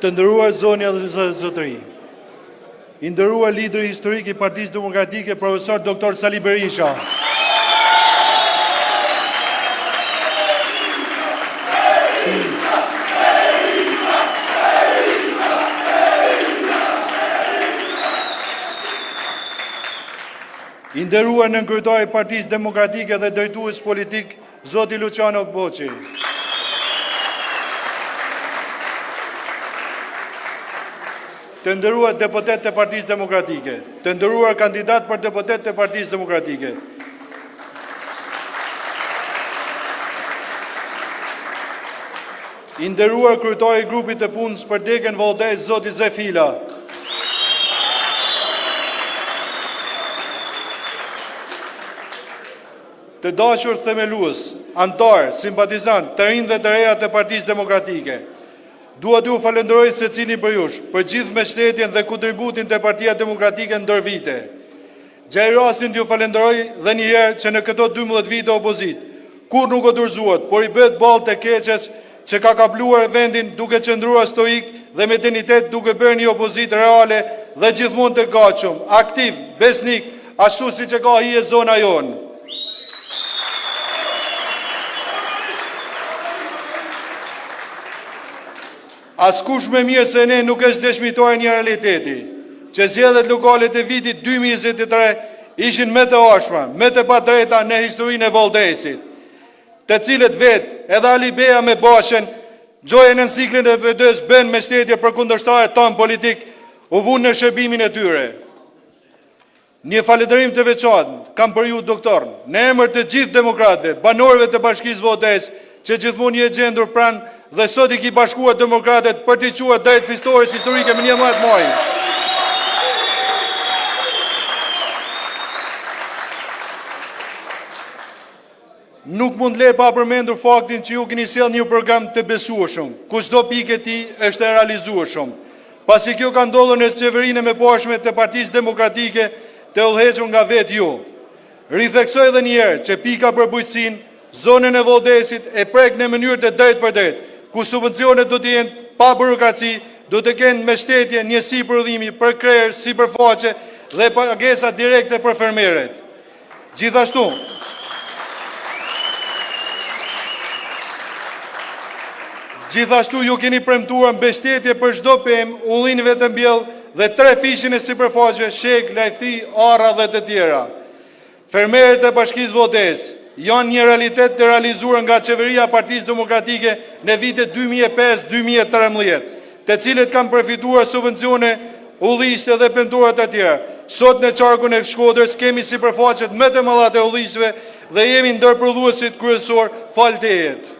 Të nderuar zonja dhe zotëri, i nderuar lideri historik i Partisë Demokratike, profesor Dr. Sali Berisha, i nderuar nënkryetari i Partisë Demokratike dhe drejtues politik, zoti Luciano Boçi, të nderuar deputet të Partisë Demokratike, të nderuar kandidat për deputet të Partisë Demokratike, i nderuar kryetari i grupit të punës për degën Vallëdhes, zoti Zefila, të dashur themelues, antar, simpatizant, të rinj dhe të reja të Partisë Demokratike, dua t'ju falenderoj secilin për jush, për gjithë mbështetjen dhe kontributin të Partia Demokratike ndër vite. Gjej rastin t'ju falenderoj dhe një herë që në këto 12 vite opozit, kur nuk o dorëzuat, por i bëhet ballë të keqes që ka kapluar vendin duke qëndruar stoik dhe me dinitet duke bërë një opozit reale dhe gjithmonë të gatshëm, aktiv, besnik, ashtu si që ka hije zona jonë. Askush me mirë se ne nuk është dëshmitar një realiteti, që zgjedhjet lokale të vitit 2023 ishin me të ashpra, me të padrejta në historinë e Vallëdhesit, të cilët vetë edhe Ali Beja me Bashën, gjojën në ciklin e PD-s bën mbështetje për kundërshtarët tanë politik, u vunë në shërbimin e tyre. Një falënderim të veçantë kam për ju doktor, në emër të gjithë demokratëve, banorëve të Bashkisë Vallëdhes, që gjithmonë një gjendur pranë dhe sot i ki bashkuar demokratët për t'i quar drejt fitores historike me një më të maj. Nuk mund le pa përmendur faktin që ju keni sjell një program të besueshëm, ku çdo pikë e tij është e realizueshëm. Pasi kjo ka ndodhur në qeverinë e mëparshme të Partisë Demokratike të udhëhequr nga vetë ju. Ritheksoj edhe një herë që pika për bujqësinë, zonën e Vallëdhesit e prek në mënyrë të drejtë për drejtë, ku subvencionet do të jenë pa burokraci, do të kenë mbështetje, njësi prodhimi për krerë, sipërfaqe dhe pagesa direkte për fermerët. Gjithashtu, Gjithashtu ju keni premtuar mbështetje për çdo pemë, ullinëve të mbjellë dhe 3 fishin e sipërfaqe, shek, lajthi, arra dhe të tjera. Fermerët e Bashkisë Valdez janë një realitet të realizuar nga qeveria e Partisë Demokratike në vitet 2005-2013, të cilët kanë përfituar subvencione, ullishte dhe pentura të tjera. Sot në qarkun e Shkodrës kemi sipërfaqet më të mëdha të ullishteve dhe jemi ndër prodhuesit kryesor fal tejet.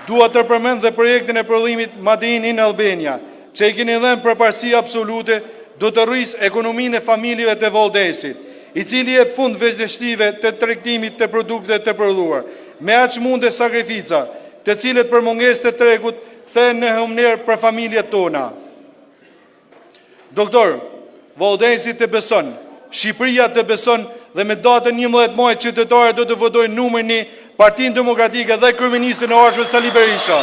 Dua të përmend dhe projektin e prodhimit Made in Albania, që i keni dhënë përparësi absolute, do të rrisë ekonominë e familjeve të Valdesit, i cili jep fund vazhdimtive të tregtimit të produkteve të prodhuar, me aq munde sakrifica, të cilët për mungesë të tregut thënë në humner për familjet tona. Doktor, Valdesi të beson, Shqipëria të beson dhe me datën 11 maj qytetarët do të votojnë numrin 1 Partinë Demokratike dhe kryeministin e ardhshëm Sali Berisha.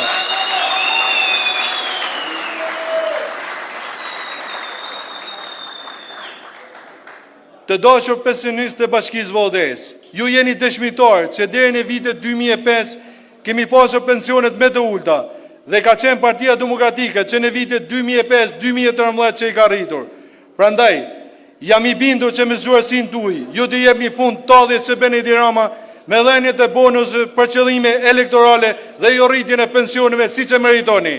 Të dashur pensionistë të Bashkisë Valdez, ju jeni dëshmitar që deri në vitet 2005 kemi pasur pensionet më të ulta dhe ka qenë Partia Demokratike që në vitet 2005-2013 që i ka rritur. Prandaj, jam i bindur që me zgjuarsinë tuaj, ju të jepni fund talljes së Benedi Rama me dhënien e bonuseve për qëllime elektorale dhe jo rritjen e pensioneve siç e meritoni.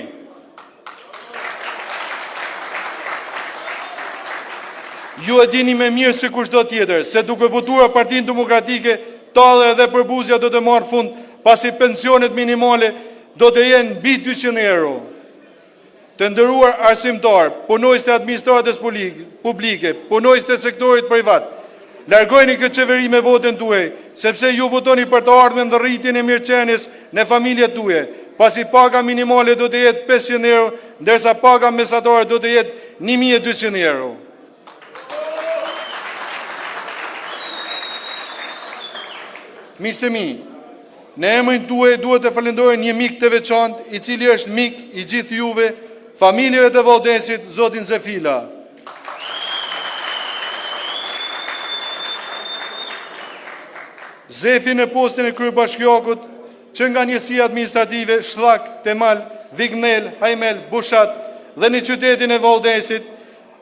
Ju e dini më mirë se kushdo tjetër se duke votuar Partinë Demokratike, tallja dhe përbuzja do të marrë fund, pasi pensionet minimale do të jenë mbi 200 euro. Të nderuar arsimtar, punojës të administratës publike, punojës të sektorit privat, largojeni këtë qeveri me votën tuaj, sepse ju votoni për të ardhmen dhe rritjen e mirëqenies në familjet tuaja, pasi paga minimale do të jetë 500 euro, ndërsa paga mesatare do të jetë 1200 euro. Miqtë mi, në emrin tuaj duhet të falenderoj një mik të veçantë, i cili është mik i gjithë juve, familjeve të Valdesit, zotin Zefila. Zefi në postin e kryebashkiakut, që nga njësia administrative, Shlak, Temal, Vignel, Hajmel, Bushat dhe në qytetin e Valdesit,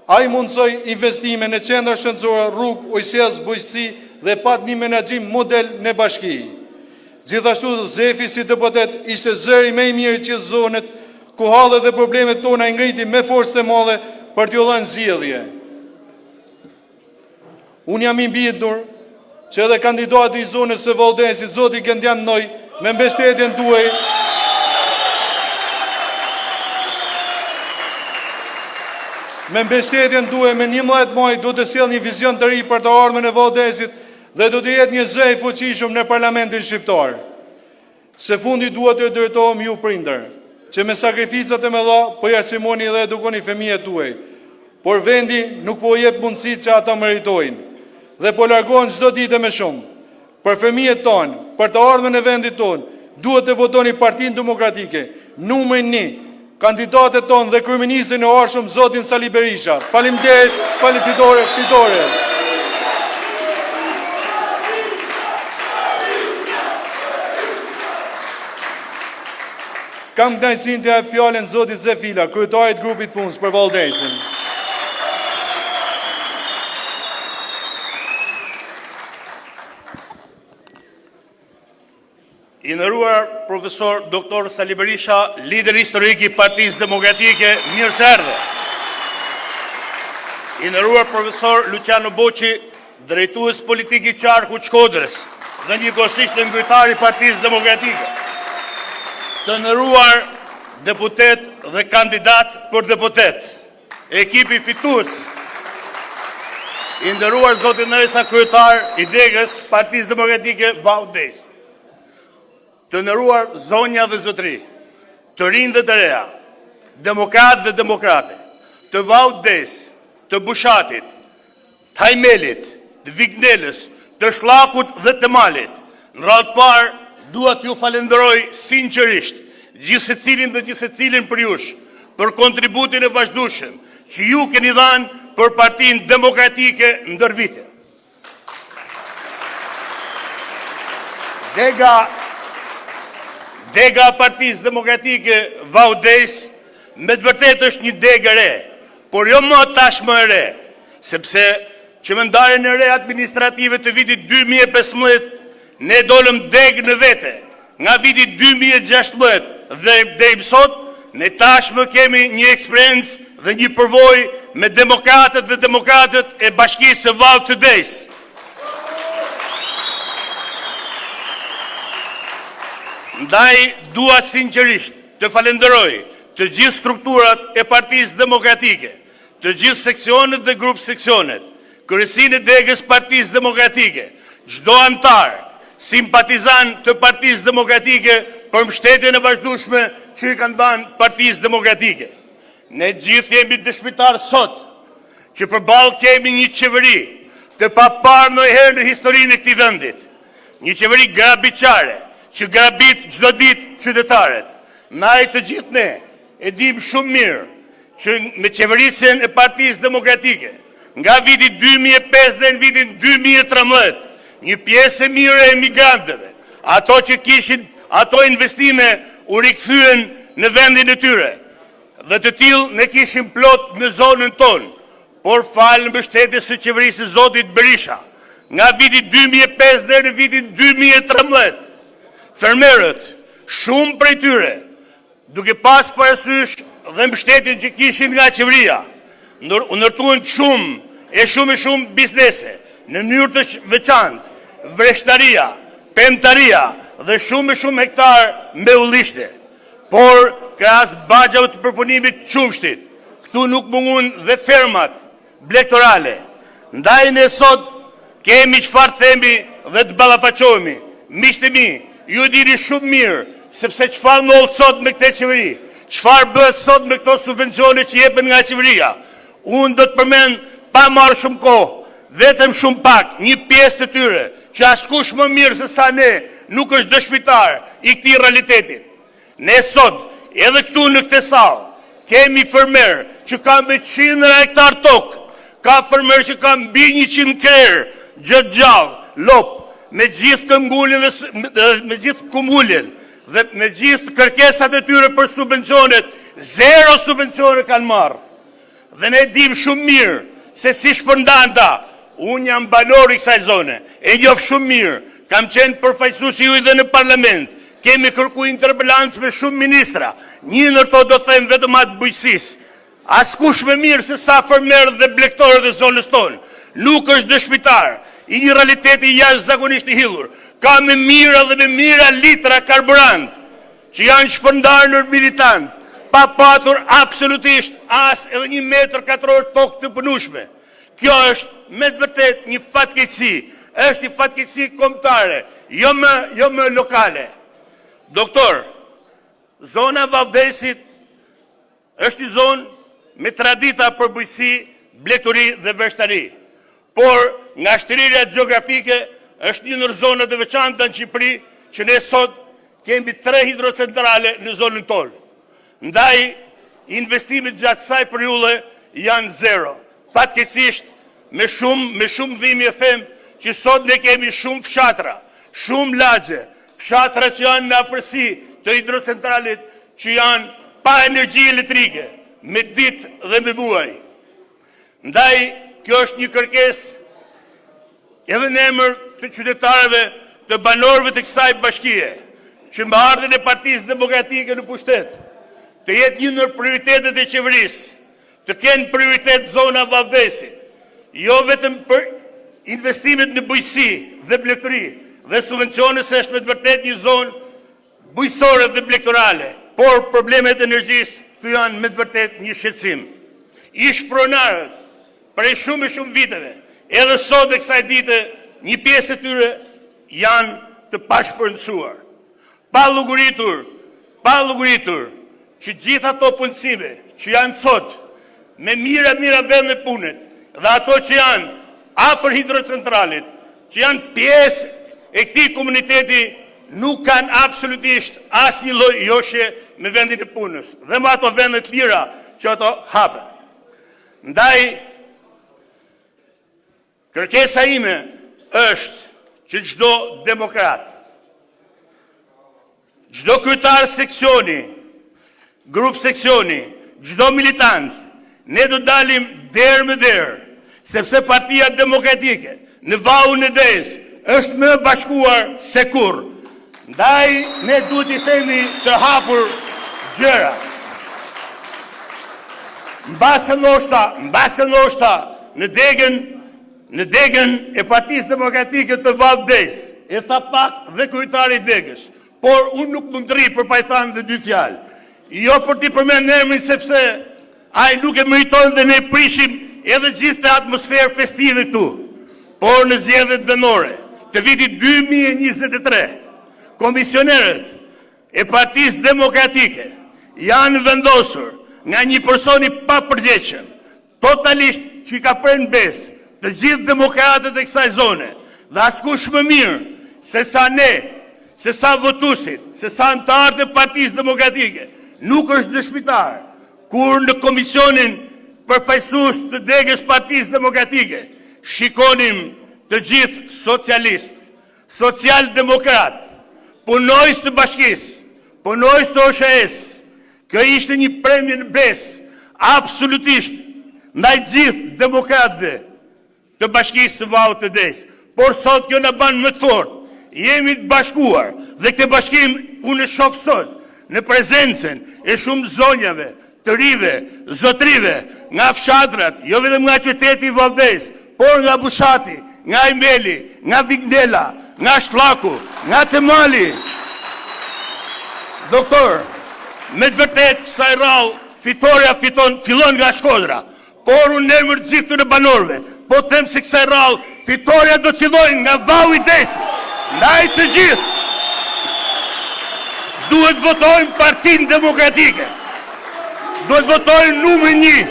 a i mundësoj investime në qendra shëndetësore, rrugë, ujësielës, bujqësi dhe pat një menaxhim model në bashki. Gjithashtu Zefi si deputet ishte zëri më i mirë që zonet ku hallet dhe problemet tona i ngriti me forcë të madhe për t'ju dhënë zgjidhje. Unë jam i bindur që edhe kandidati i zonës së Valdesit, zoti Gendian Noj, me mbështetjen tuaj me 11 maj do të sjellë një vizion të ri për të ardhmen e Valdesit dhe do të jetë një zë i fuqishëm në parlamentin shqiptar. Së fundi duhet të drejtohem ju prindër, që me sakrificat e mëdha po arsimoni dhe edukoni fëmijët tuaj, por vendi nuk po jep mundësitë që ata meritojnë dhe po largohen çdo ditë më shumë. Për fëmijët tonë, për të ardhmen e vendit tonë, duhet të votoni Partinë Demokratike, numrin 1, kandidatët tonë dhe kryeministrin e ardhshëm zotin Sali Berisha. Faleminderit, fitore. Kam kënaqësinë të jap fjalën zotit Zefila, kryetarit grupit punës për Valdesin. I nderuar profesor doktor Sali Berisha, lider historik i Partisë Demokratike, mirë se erdhe. I nderuar profesor Luciano Boqi, drejtues politik i qarkut Shkodrës dhe njëkohësisht mbretari i Partisë Demokratike. Të nderuar deputet dhe kandidat për deputet, ekipi fitues, i nderuar zoti Neresa kryetar i degës Partisë Demokratike Valdez. Të nderuar zonja dhe zotëri, të rinj dhe të reja, demokrat dhe demokrate, të Valdez, të Bushatit, të Hajmelit, të Vignelës, të Shlakut dhe të Malit, në radhë parë dua t'ju falenderoj sinqerisht gjithë secilin dhe gjithë secilin për jush për kontributin e vazhdueshëm që ju keni dhënë për Partinë Demokratike ndër vite. Dega Partisë Demokratike Vaudes me të vërtetë është një degë e re, por jo më tashmë e re, sepse që me ndarjen e re administrative të vitit 2015 ne dolëm degë në vete. Nga viti 2016 dhe deri sot ne tashmë kemi një eksperiencë dhe një përvojë me demokratët e Bashkisë së Vallë të Des. Ndaj dua sinqerisht të falenderoj të gjithë strukturat e Partisë Demokratike, të gjithë seksionet dhe grup seksionet, kryesinë e degës Partisë Demokratike, çdo antar, simpatizant të Partisë Demokratike për mbështetjen e vazhdueshme që i kanë dhënë Partisë Demokratike. Ne gjithë jemi dëshmitar sot që përballë kemi një qeveri të paparë ndonjëherë në historinë e këtij vendit. Një qeveri grabiçare që grabit çdo ditë qytetarët. Na të gjithë ne e dim shumë mirë që me qeverisjen e Partisë Demokratike nga viti 2005 dhe në vitin 2013, një pjesë e mirë e emigrantëve, ato që kishin ato investime u rikthyen në vendin e tyre. Dhe të tillë ne kishim plot në zonën tonë, por falë mbështetjes së qeverisë së Zotit Berisha, nga viti 2005 dhe në vitin 2013, fermerët, shumë prej tyre, duke pas parasysh dhe mbështetjen që kishin nga qeveria, u ndërtuan shumë biznese, në mënyrë të veçantë, vreshtaria, pemtaria dhe shumë hektar me ullishte. Por, krahas baxhave të përpunimit të qumshtit, këtu nuk mungun dhe fermat blegtorale. Ndaj ne sot kemi çfarë themi dhe të ballafaqohemi. Miqtë mi, ju dini shumë mirë sepse çfarë ndodh sot me këtë qeveri, çfarë bëhet sot me këto subvencione që jepen nga qeveria. Unë do të përmend pa marrë shumë kohë, vetëm shumë pak, një pjesë të tyre, që askush më mirë se sa ne nuk është dëshmitar i këtij realitetit. Ne sot, edhe këtu në këtë sallë, kemi fermer që kanë me 100 hektar tokë, ka fermer që kanë mbi 100 krerë, gjë gjallë, lopë, me gjithë këmbgullin dhe me gjithë kumullin dhe me gjithë kërkesat e tyre për subvencionet, 0 subvencione kanë marrë. Dhe ne dim shumë mirë se si shpërndan ta. Unë jam banor i kësaj zone, e njoh shumë mirë, kam qenë përfaqësues i juaj dhe në parlament, kemi kërkuar interpelancë me shumë ministra, një ndër to do të them vetëm atë bujqësisë. Askush më mirë se sa fermerët dhe blegtorët e zonës tonë nuk është dëshmitar i një realiteti jashtëzakonisht i hillur. Ka me mira dhe me mira litra karburant që janë shpërndarë në militant, pa patur absolutisht as edhe 1 metër katror tokë të punueshme. Kjo është me të vërtet një fatkeqësi, është një fatkeqësi kombëtare, jo më lokale. Doktor, zona Vaudesit është një zonë me tradita për bujqësi, blegtori dhe vreshtari. Por nga shtrirja gjeografike është një ndër zonat e veçanta në Shqipëri që ne sot kemi 3 hidrocentrale në zonën tonë. Ndaj investimet gjatë kësaj periudhe janë 0. Fatkeqësisht me shumë dhimbje them që sot ne kemi shumë fshatra, shumë lagje, fshatra që janë në afërsi të hidrocentralit që janë pa energji elektrike, me ditë dhe me muaj. Ndaj kjo është një kërkesë edhe në emër të qytetarëve, të banorëve të kësaj bashkie, që me ardhen e Partisë Demokratike në pushtet, të jetë një ndër prioritetet e qeverisë, të kenë prioritet zona Vaudesit, jo vetëm për investimet në bujqësi dhe blegtori dhe subvencione se është me të vërtet një zonë bujqësore dhe blegtorale, por problemet e energjisë të janë me të vërtet një shqetësim. Ish pronarët prej shumë viteve, edhe sot dhe kësaj dite, një pjesë e tyre janë të pashpërndësuar. Pa llogaritur që gjitha ato punësime që janë sot me mira vende punët dhe ato që janë afër hidrocentralit, që janë pjesë e këtij komuniteti, nuk kanë absolutisht asnjë lloj joshje me vendin e punës dhe me ato vende të lira që ato hapen. Ndaj kërkesa ime është që çdo demokrat, çdo kryetar seksioni, grup seksioni, çdo militant, ne do dalim derë me derë, sepse Partia Demokratike në vallën e Des është më bashkuar se kurrë. Ndaj ne duhet I themi të hapur gjëra. Mbase ndoshta në degën e Partisë Demokratike të vallët Des, e tha pak dhe kryetari I degës, por unë nuk mund të rri për pa I thënë dhe 2 fjalë. Jo për t'i përmend emrin sepse ai nuk e meriton dhe ne prishim edhe gjithë të atmosferë festive këtu. Por në zgjedhjet vendore të vitit 2023, komisionerët e Partisë Demokratike janë vendosur nga një person I papërgjegjshëm, totalisht që I ka prerë në besë të gjithë demokratët e kësaj zone, dhe askush më mirë se sa ne, se sa votuesit, se sa anëtarët e Partisë Demokratike, nuk është dëshmitar, kur në komisionin përfaqësues të degës Partisë Demokratike shikonim të gjithë socialistë, social-demokrat, punojës të bashkisë, punojës të OSHE-s. Kjo ishte një premje në besë, absolutisht, ndaj gjithë demokratëve të bashkisë së vallët të Des. Por sot kjo na bën më të fortë. Jemi të bashkuar dhe këtë bashkim unë e shoh sot në prezencën e shumë zonjave, të rive, zotrive, nga fshatrat, jo vetëm nga qyteti I Vallëdes, por nga Bushati, nga Imeli, nga Vignela, nga Shfllaku, nga Temali. Doktor, me të vërtet kësaj rrallë fitoria fillon nga Shkodra, por unë emër të gjithë të banorëve, po them se kësaj rrallë fitoria do të fillojnë nga valli I Desit. Ndaj të gjithë duhet votojmë Partinë Demokratike, duhet votojmë numrin 1,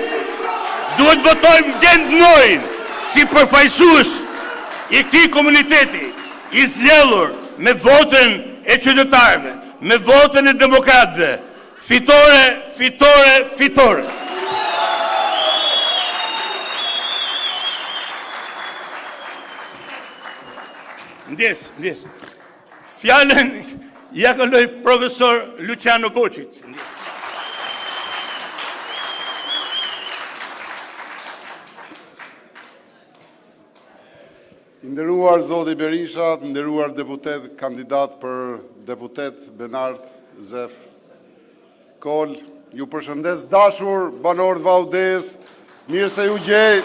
duhet votojmë Gjend Nojin si përfaqësues I këtij komuniteti I zgjedhur me votën e qytetarëve, me votën e demokratëve. Fitore, fitore, fitore. Ndjes. Fjalën ja kaloj profesor Luciano Boçit. Nderuar Zoti Berisha, nderuar deputet, kandidat për deputet Benart Zef Kol, ju përshëndes dashur banor të Vallëdes, mirë se ju gjej.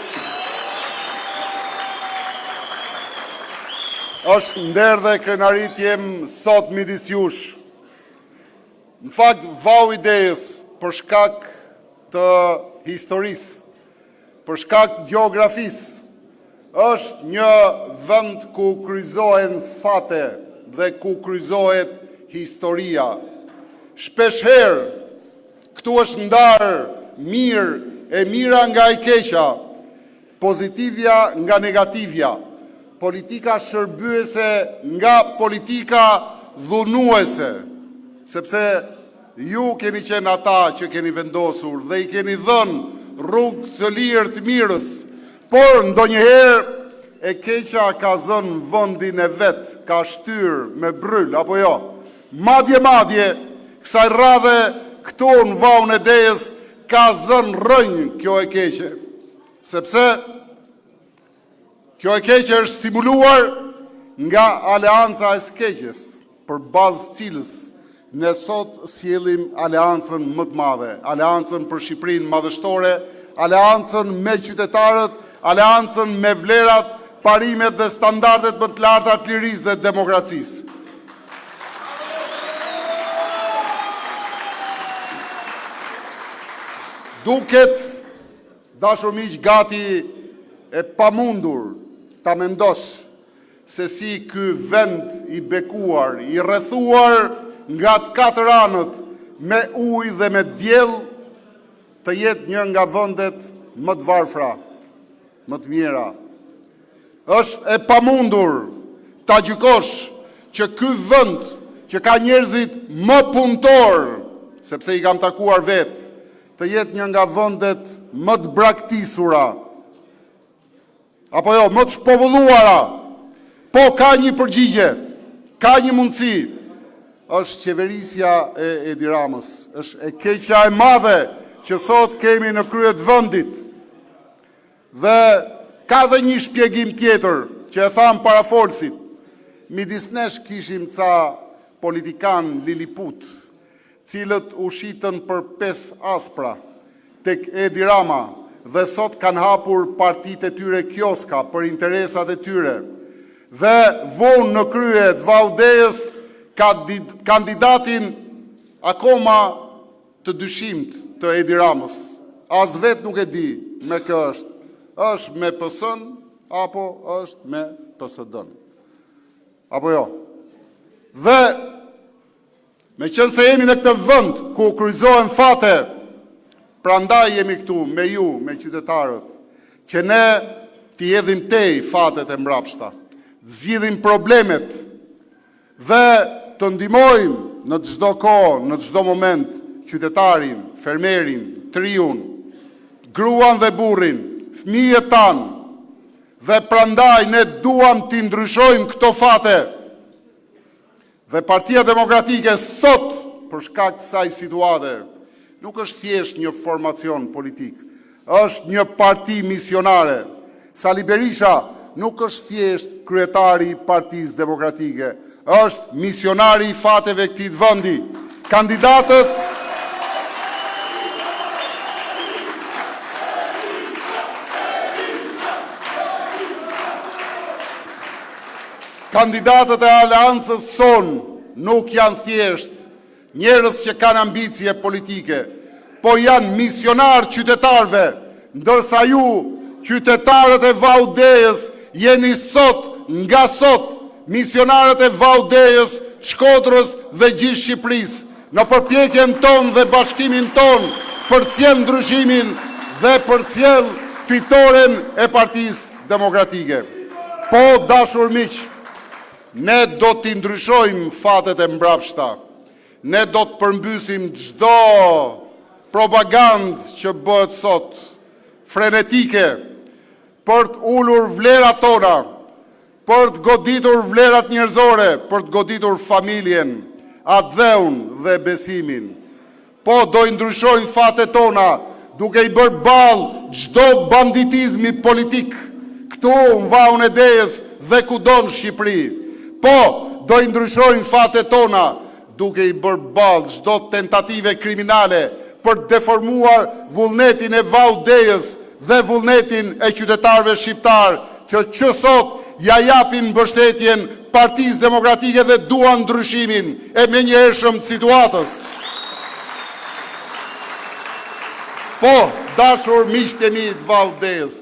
Është nder dhe krenarit jem sot midis jush. Në fakt, valli I Des, për shkak të historisë, për shkak të gjeografisë, është një vend ku kryqëzohen fate dhe ku kryqëzohet historia. Shpeshherë, këtu është ndarë mirë e mira nga e keqja, pozitivja nga negativja, politika shërbyese nga politika dhunuese, sepse ju keni qenë ata që keni vendosur dhe I keni dhënë rrugë të lirë të mirës, por ndonjëherë e keqja ka zënë vendin e vet, ka shtyr me bryl apo jo. Madje kësaj radhe këtu në vallën e Des ka zënë rënjë kjo e keqe, sepse kjo e keqe është stimuluar nga aleanca e skeqes, për bazë cilës ne sot sjellim aleancën më të madhe, aleancën për Shqipërinë madhështore, aleancën me qytetarët, aleancën me vlerat, parimet dhe standardet më të larta të lirisë dhe demokracisë. Duket, dashur miq, gati e pamundur ta mendosh se si ky vend I bekuar, I rrethuar nga të katër anët me ujë dhe me diell, të jetë një nga vendet më të varfra, më të mira. Është e pamundur ta gjykosh që ky vend që ka njerëzit më punëtor, sepse I kam takuar vetë, të jetë një nga vendet më të braktisura, apo jo, më të shpopulluara. Po ka një përgjigje, ka një mundësi. është qeverisja e Edi Ramës, është e keqja e madhe që sot kemi në krye të vendit. Dhe ka dhe një shpjegim tjetër që e tham parafolësit. Midis nesh kishim ca politikan liliput, cilët u shitën për 5 aspra tek Edi Rama dhe sot kanë hapur partitë e tyre kioska për interesat e tyre. Dhe vonë në krye të Vaudejës kandidatin akoma të dyshimt të Edi Ramës. As vetë nuk e di me kë është. Është me PS-n apo është me PSD-n. Apo jo. Dhe me qënë se jemi në këtë vënd ku kryzohen fate, prandaj jemi këtu me ju, me qytetarët, që ne t'i jedhim tej fatet e mbrapshta, zgjidhim problemet dhe të ndihmojmë në çdo kohë, në çdo moment qytetarin, fermerin, triun, gruan dhe burrin, fëmijët tanë, dhe prandaj ne duam t'i ndryshojmë këto fate. Dhe Partia Demokratike sot, për shkak të kësaj situate, nuk është thjesht një formacion politik, është një parti misionare. Sali Berisha nuk është thjesht kryetari i Partisë Demokratike, është misionari i fateve këtij vendi. Kandidatët e aleancës son nuk janë thjesht njerëz që kanë ambicie politike, po janë misionar qytetarve, ndërsa ju, qytetarët e Vaudejës, jeni sot, nga sot, misionarët e Vaudejës, Shkodrës dhe gjithë Shqipërisë, në përpjekjen tonë dhe bashkimin tonë për sjell ndryshimin dhe për sjell fitoren e Partisë Demokratike. Po, dashur miq, ne do t'i ndryshojmë fatet e mbrapshta. Ne do të përmbysim çdo propagandë që bëhet sot, frenetike, për të ulur vlerat tona, për të goditur vlerat njerëzore, për të goditur familjen, atdheun dhe besimin. Po, do i ndryshojmë fatet tona, duke i bërë ballë çdo banditizmi politik, këtu në Vaun e Dejës dhe kudo në Shqipëri. Po, do i ndryshojmë fatet tona, duke i bërë ballë çdo tentative kriminale për të deformuar vullnetin e Vaudejës dhe vullnetin e qytetarëve shqiptar, që sot ja japin mbështetjen Partisë Demokratike dhe duan ndryshimin e menjëhershëm të situatës. Po, dashur miqtë e mi të Vaudejës,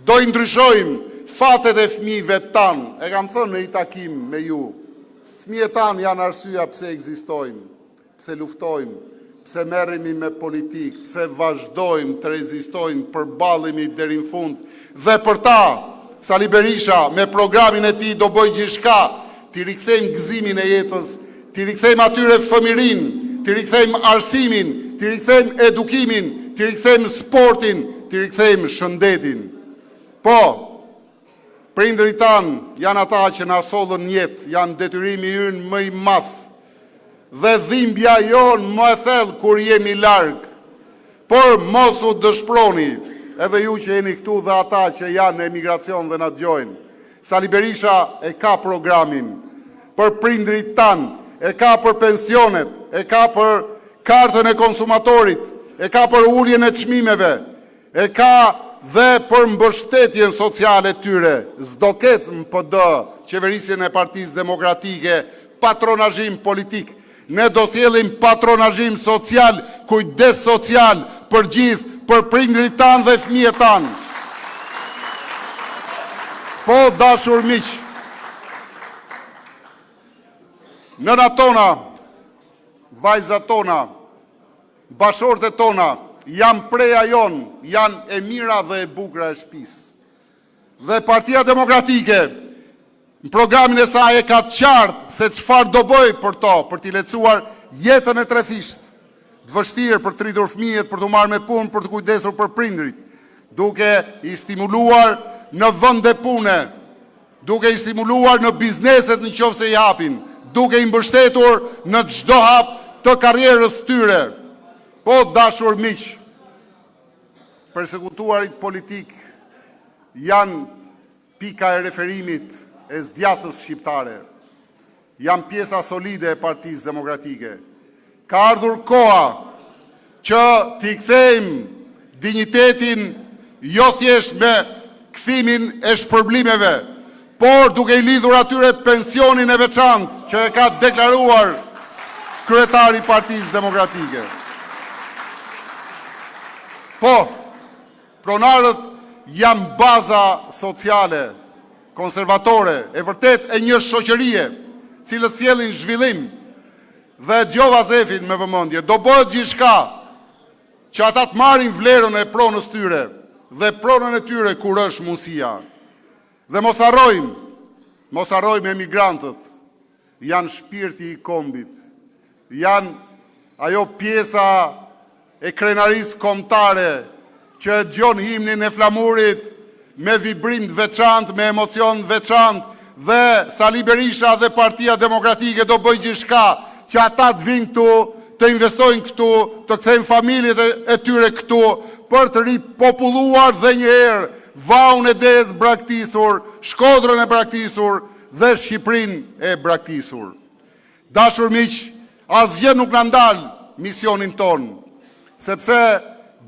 do i ndryshojmë fatet e fëmijëve tanë. E kam thënë në një takim me ju. Fëmijët tanë janë arsyeja pse ekzistojmë, pse luftojmë, pse merremi me politikë, pse vazhdojmë të rezistojmë, përballemi deri në fund. Dhe për ta, Sali Berisha me programin e tij do bëjë gjithçka, t'i rikthejmë gëzimin e jetës, t'i rikthejmë atyre fëmirinë, t'i rikthejmë arsimin, t'i rikthejmë edukimin, t'i rikthejmë sportin, t'i rikthejmë shëndetin. Po, prindërit tanë janë ata që na sollën jetë, janë detyrimi ynë më i madh dhe dhimbja jonë më e thellë kur jemi larg. Por mos u dëshproni, edhe ju që jeni këtu dhe ata që janë në emigracion dhe na dëgjojnë. Sali Berisha e ka programin për prindërit tanë, e ka për pensionet, e ka për kartën e konsumatorit, e ka për uljen e çmimeve, e ka dhe për mbështetjen sociale tyre. S'do ketë në PD, qeverisjen e Partisë Demokratike, patronazhim politik. Ne do sjellim patronazhim social, kujdes social për gjithë, për prindërit tanë dhe fëmijët tanë. Po, dashur miq, nënat tona, vajzat tona, bashortet tona, janë preja jonë, janë e mira dhe e bukura e shtëpisë. Dhe Partia Demokratike, në programin e saj e ka të qartë se çfarë do bëj për to, për t'i lehtësuar jetën e trefisht, të vështirë për të rritur fëmijët, për t'u marrë me punë, për të kujdesur për prindrit, duke i stimuluar në vende pune, duke i stimuluar në bizneset në qoftë se i hapin, duke i mbështetur në çdo hap të karrierës tyre. Po, dashur miq, persekutuarit politik janë pika e referimit e zgjathës shqiptare. Janë pjesa solide e Partisë Demokratike. Ka ardhur koha që t'i kthejmë dinjitetin jo thjesht me kthimin e shpërblimeve, por duke i lidhur atyre pensionin e veçantë që e ka deklaruar kryetari i Partisë Demokratike. Po, pronarët janë baza sociale, konservatore, e vërtet e një shoqërie, cilës sjellin zhvillim, dhe dëgjova Zefin me vëmendje, do bëhet gjithçka që ata të marrin vlerën e pronës tyre dhe pronën e tyre kur është mundësia. Dhe mos harrojmë emigrantët, janë shpirti i kombit, janë ajo pjesa e krenarisë kombëtare që e dëgjon himnin e flamurit me vibrim të veçantë, me emocion të veçantë, dhe Sali Berisha dhe Partia Demokratike do bëjnë gjithçka që ata të vinë këtu, të investojnë këtu, të kthejnë familjet e tyre këtu, për të ripopulluar dhe njëherë Vaun e Des braktisur, Shkodrën e braktisur dhe Shqipërinë e braktisur. Dashur miq, asgjë nuk na ndal misionin ton, sepse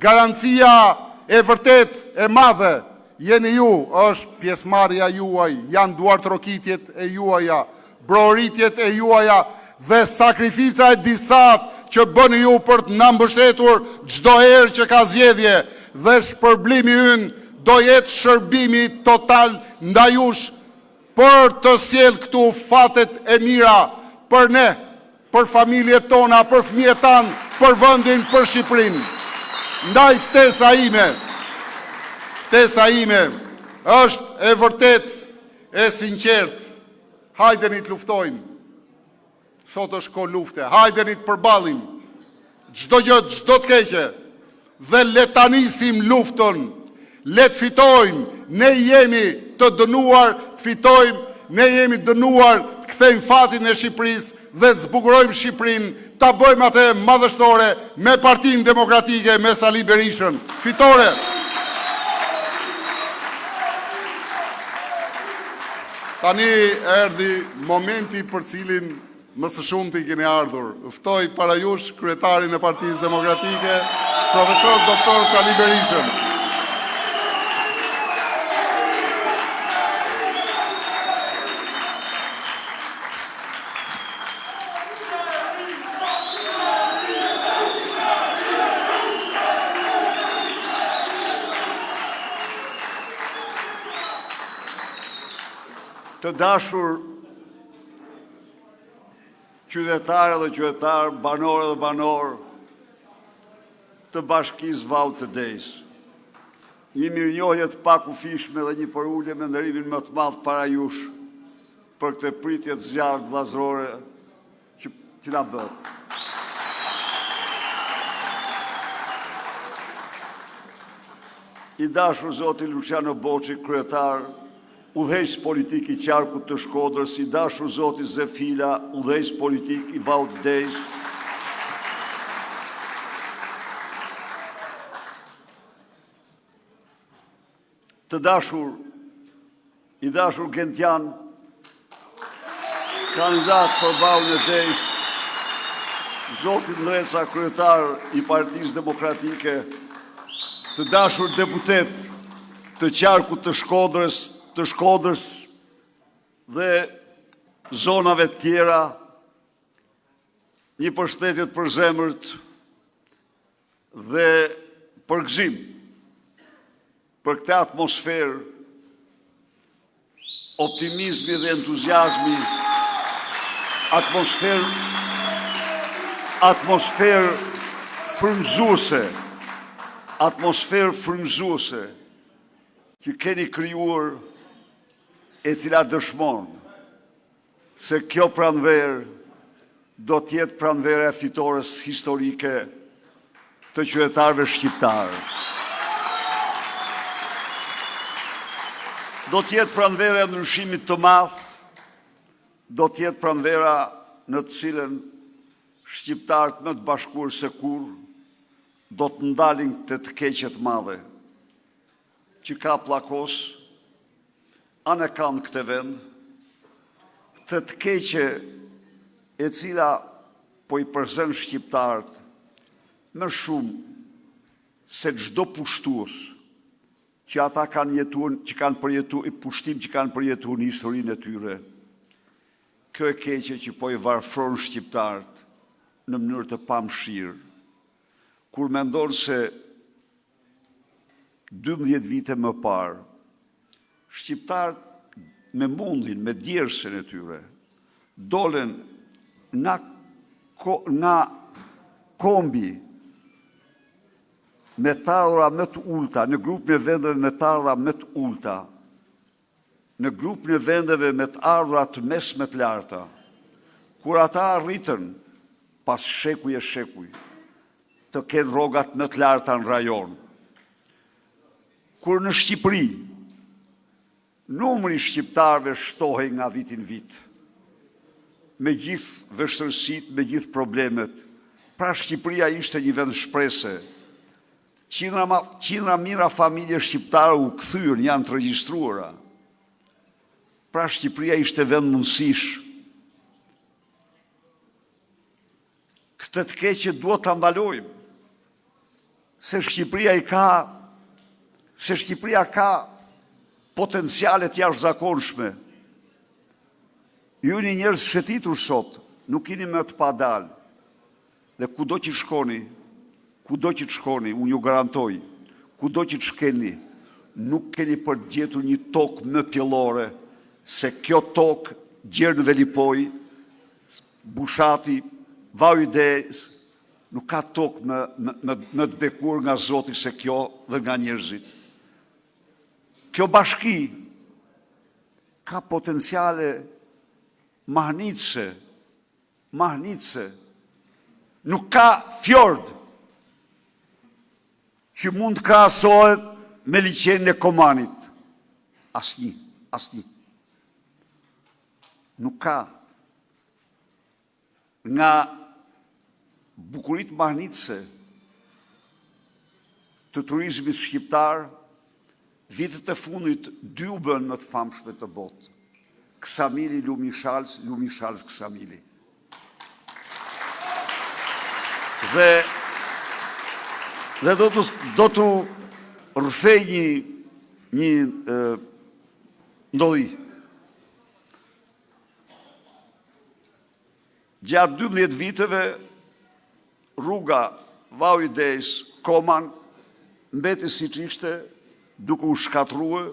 garancia e vërtet e madhe jeni ju, është pjesëmarrja juaj, janë duartrokitjet e juaja, broritjet e juaja dhe sakrifica e disat që bëni ju për të na mbështetur çdo herë që ka zgjedhje, dhe shpërblimi ynë do jetë shërbimi total ndaj jush për të sjellë këtu fatet e mira për ne, për familjet tona, për fëmijët tanë, për vendin, për Shqipërinë. Ndaj ftesa ime është e vërtet e sinqert. Hajdeni të luftojmë. Sot është kohë lufte. Hajdeni të përballim çdo gjë, çdo të keqe, dhe le ta nisim luftën. Le të fitojmë. Ne jemi të dënuar, të fitojmë. Ne jemi dënuar të kthejmë fatin e Shqipërisë dhe të zbukurojmë Shqipërinë, ta bëjmë atë madhështore me Partinë Demokratike, me Sali Berishën. Fitore. Tani erdhi momenti për cilin më së shumti keni ardhur. Ftoj para jush kryetarin e Partisë Demokratike, profesor doktor Sali Berishën. Të dashur qytetarë dhe qytetarë, banorë dhe banorë të Bashkisë Vau të Des. Një mirënjohje të pakufishme dhe një përullje me ndërimin më të madh para jush për këtë pritje të zjarrt vllazërore që na bëhet. I dashur zoti Luciano Boçi, kryetar, udhëheqës politik i qarkut të Shkodrës, i dashur zoti Zefila, udhëheqës politik i Vaut të Des, i dashur Gentian, kandidat për Vaun e Des, zoti Ndresa, kryetar i Partisë Demokratike, të dashur deputet të qarkut të Shkodrës dhe zonave tjera, një përshëndetje të përzemërt dhe përgëzim për këtë atmosferë, optimizmi dhe entuziazmi, atmosferë frymëzuese që keni krijuar, e cila dëshmon se kjo pranverë do t'jetë pranvera e fitores historike të qytetarëve shqiptarë. Do t'jetë pranvera e ndryshimit të madh do tjetë pranvera në të cilën shqiptarët më të bashkuar se kur do të ndalin të keqet madhe, që ka plakos, anë kanë këtë vend, të keqe e cila po i përzën shqiptarët më shumë se çdo pushtues që ata kanë jetuar, që kanë përjetuar, i pushtim që kanë përjetuar në historinë e tyre. Kjo e keqe që po i varfron shqiptarët në mënyrë të pamëshirë, kur mendon se 12 vite më parë, shqiptarët me mundin, me djersën e tyre, dolen nga kombi me të ardhura më të ulta, në grupin e vendeve me të ardhura më të ulta, në grupin e vendeve me të ardhura të mesme të larta, kur ata arritën pas shekuj e shekuj, të kenë rrogat më të larta në rajon. Kur në Shqipëri, numri shqiptarëve shtohej nga vitin vit, me gjithë vështërsitë, me gjithë problemet. Pra Shqipëria ishte një vend shprese. Qindra mira familje shqiptare u kthyen, janë të regjistruara. Pra Shqipëria ishte vend mundësish. Këtë të keqe duhet ta ndalojmë. Se Shqipëria ka potenciale të jashtëzakonshme. Ju një njerëz shëtitur sot, nuk keni më të padal. Dhe kudo që të shkoni, unë ju garantoj, kudo që të shkeni, nuk keni përgjetur një tokë më pjellore se kjo tokë gjerë në Velipoj, Bushati, Vauides, nuk ka tokë më të bekuar nga Zoti se kjo dhe nga njerëzit. Kjo bashki ka potenciale mahnitse, nuk ka fjord që mund të krahasohet me liçenin e Komanit. Asnjë. Nuk ka. Nga bukurit mahnitse të turizmit shqiptar, vitet e fundit 2 u bën më të famshme të botë. Ksamili, Lumi Shalës, Ksamili. Dhe do të rrëfej një ndodhi. Gjatë 12 viteve, rruga Vauides Koman mbeti siç ishte, duke u shkatruar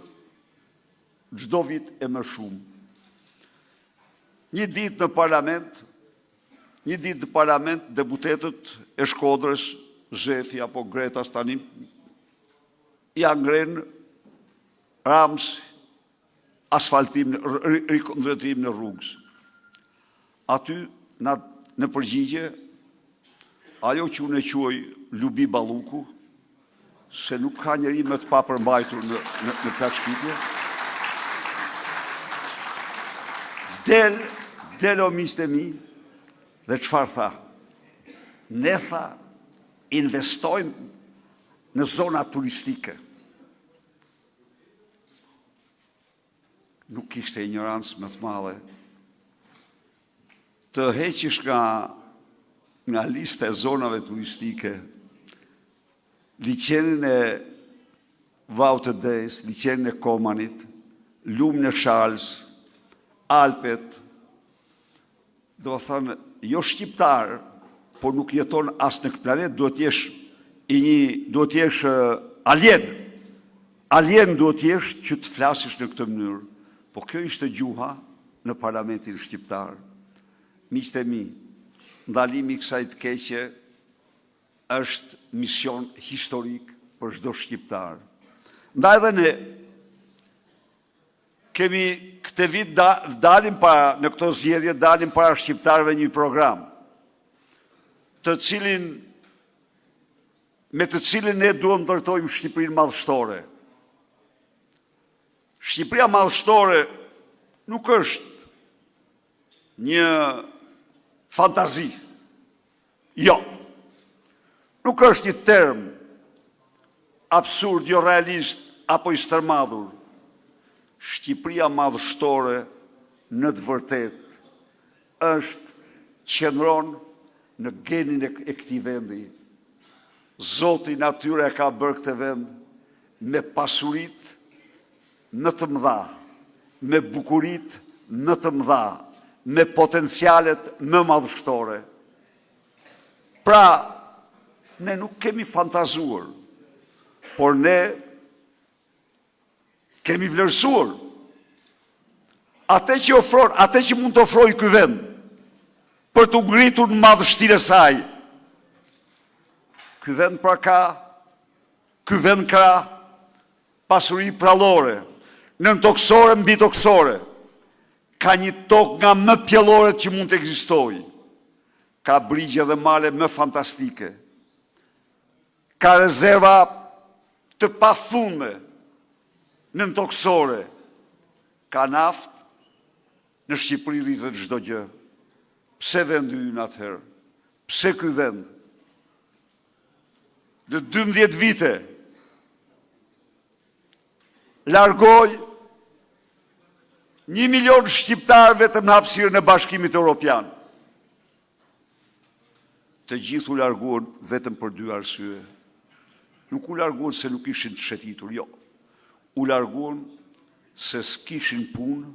çdo vit e më shumë. Një ditë në parlament, deputetët e Shkodrës, Zhefi apo Greta tani, ja ngrenë Rams asfaltim, rikundërtim në rrugës. Aty, në përgjigje, ajo që unë e quaj Lubi Balluku, se nuk ka njeri më të papërmbajtur në plashkitje, del o miqtë e mi, dhe çfarë tha? Ne tha, investojmë në zona turistike. Nuk kishte ignorancë më të madhe. Të heqish nga lista e zonave turistike, liçenin e Vauides, liçenin e Komanit, Lumin e Shalës, Alpet, do të thënë, jo shqiptar, por nuk jeton as në këtë planet, duhet jesh alien. Alien duhet jesh që të flasish në këtë mënyrë. Po kjo ishte gjuha në parlamentin shqiptar. Miqtë e mi, ndalimi i kësaj të keqe është mision historik për çdo shqiptar. Ndaj edhe ne kemi këtë vit dalim para, në këto zgjedhje dalim para shqiptarëve një program, me të cilin ne duhem të ndërtojmë Shqipërinë madhështore. Shqipëria madhështore nuk është një fantazi. Jo. Nuk është një term absurd, jo realist, apo i stërmadhur. Shqipëria madhështore në të vërtet është qëndron në genin e këtij vendi. Zoti natyra e ka bërë këtë vend me pasurit në të mëdha, me bukurit në të mëdha, me potencialet më madhështore. Pra, ne nuk kemi fantazuar, por ne kemi vlerësuar atë që mund të ofrojë ky vend për të ngritur në madhështinë e saj. Ky vend pra ka pasuri prallore, nën toksore mbi toksore. Ka një tokë nga më pjelloret që mund të ekzistojë. Ka brigje dhe male më fantastike. Ka rezerva të pafundme nën toksore. Ka naftë, në Shqipëri rritet çdo gjë. Pse vendi ynë atëherë? Pse ky vend? Në 12 vite largoi 1 milion shqiptar vetëm në hapësirën e Bashkimit Evropian. Të gjithë u larguan vetëm për 2 arsye. Nuk u larguan se nuk ishin të shëtitur, jo. U larguan se s'kishin punë,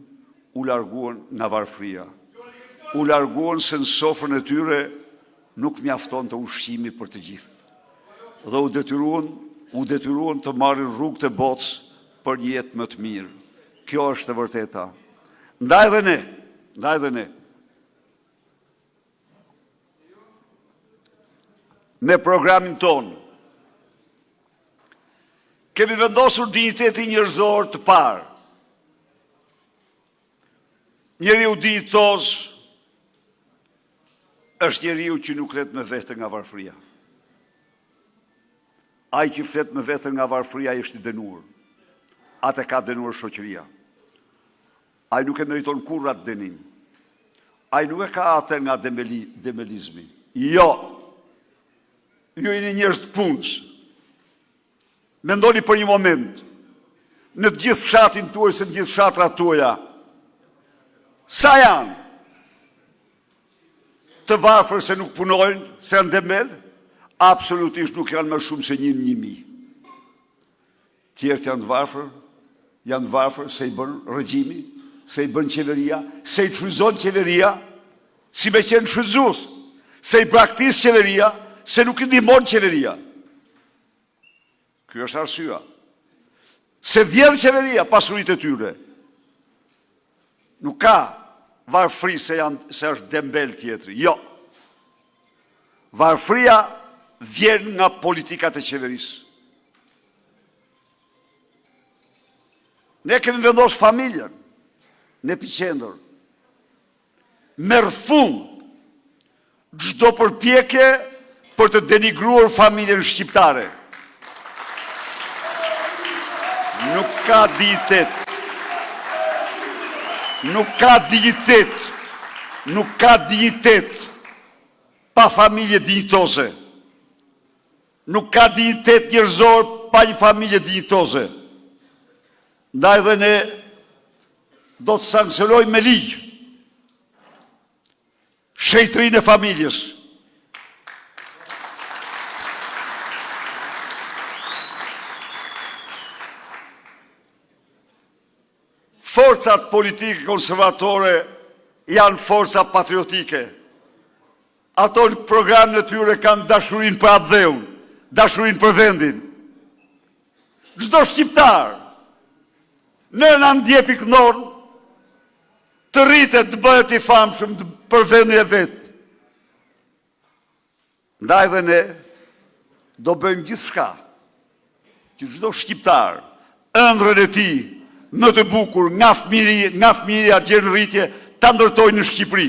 u larguan nga varfëria. U larguan se në sofrën e tyre nuk mjafton të ushqimi për të gjithë. Dhe u detyruan të marrin rrugë të botës për një jetë më të mirë. Kjo është e vërteta. Ndaj dhe ne. Me programin tonë, kemi vendosur digniteti njerëzor të parë. Njeriu dinjitoz është njeriu që nuk flet me vete nga varfëria. Ai që flet me vete nga varfëria është i dënuar. Atë ka dënuar shoqëria. Ai nuk e meriton kurrë atë dënim. Ai nuk e ka atë nga demelizmi. Jo. Ju jeni njerëz të punës. Mendoni për një moment, në të gjithë fshatin tuaj se në gjithë fshatrat tuaja, sa janë të varfër se nuk punojnë, se janë demel? Absolutisht nuk janë më shumë se 1.000. Tjerët janë të varfër se i bën regjimi, se i bën qeveria, se i shfrytëzon qeveria, si me qenë shfrytëzues, se i braktis qeveria, se nuk i ndihmon qeveria. Ky është arsyeja. Se vjedh qeveria pasuritë e tyre. Nuk ka varfëri se është dembel tjetri. Jo. Varfëria vjen nga politikat e qeverisë. Ne kemi vendosur familjen në epicentër. Merr fund çdo përpjekje për të denigruar familjen shqiptare. Nuk ka dignitet. Nuk ka dignitet pa familje dignitoze. Nuk ka dignitet njerëzor pa një familje dignitoze. Ndaj dhe ne do të sankcionojmë me ligj shejtërinë e familjes. Forcat politike konservatore janë forca patriotike. Ato në program në tyre kanë dashurin për atë dheun, dashurin për vendin. Çdo shqiptar në ndjepi këndon të rritet të bëhet i famshëm për vendin e vet. Ndaj dhe ne do bëjmë gjithçka që çdo shqiptar ëndrrën e tij më të bukur nga fëmijëria gjë në rritje ta ndërtojnë në Shqipëri.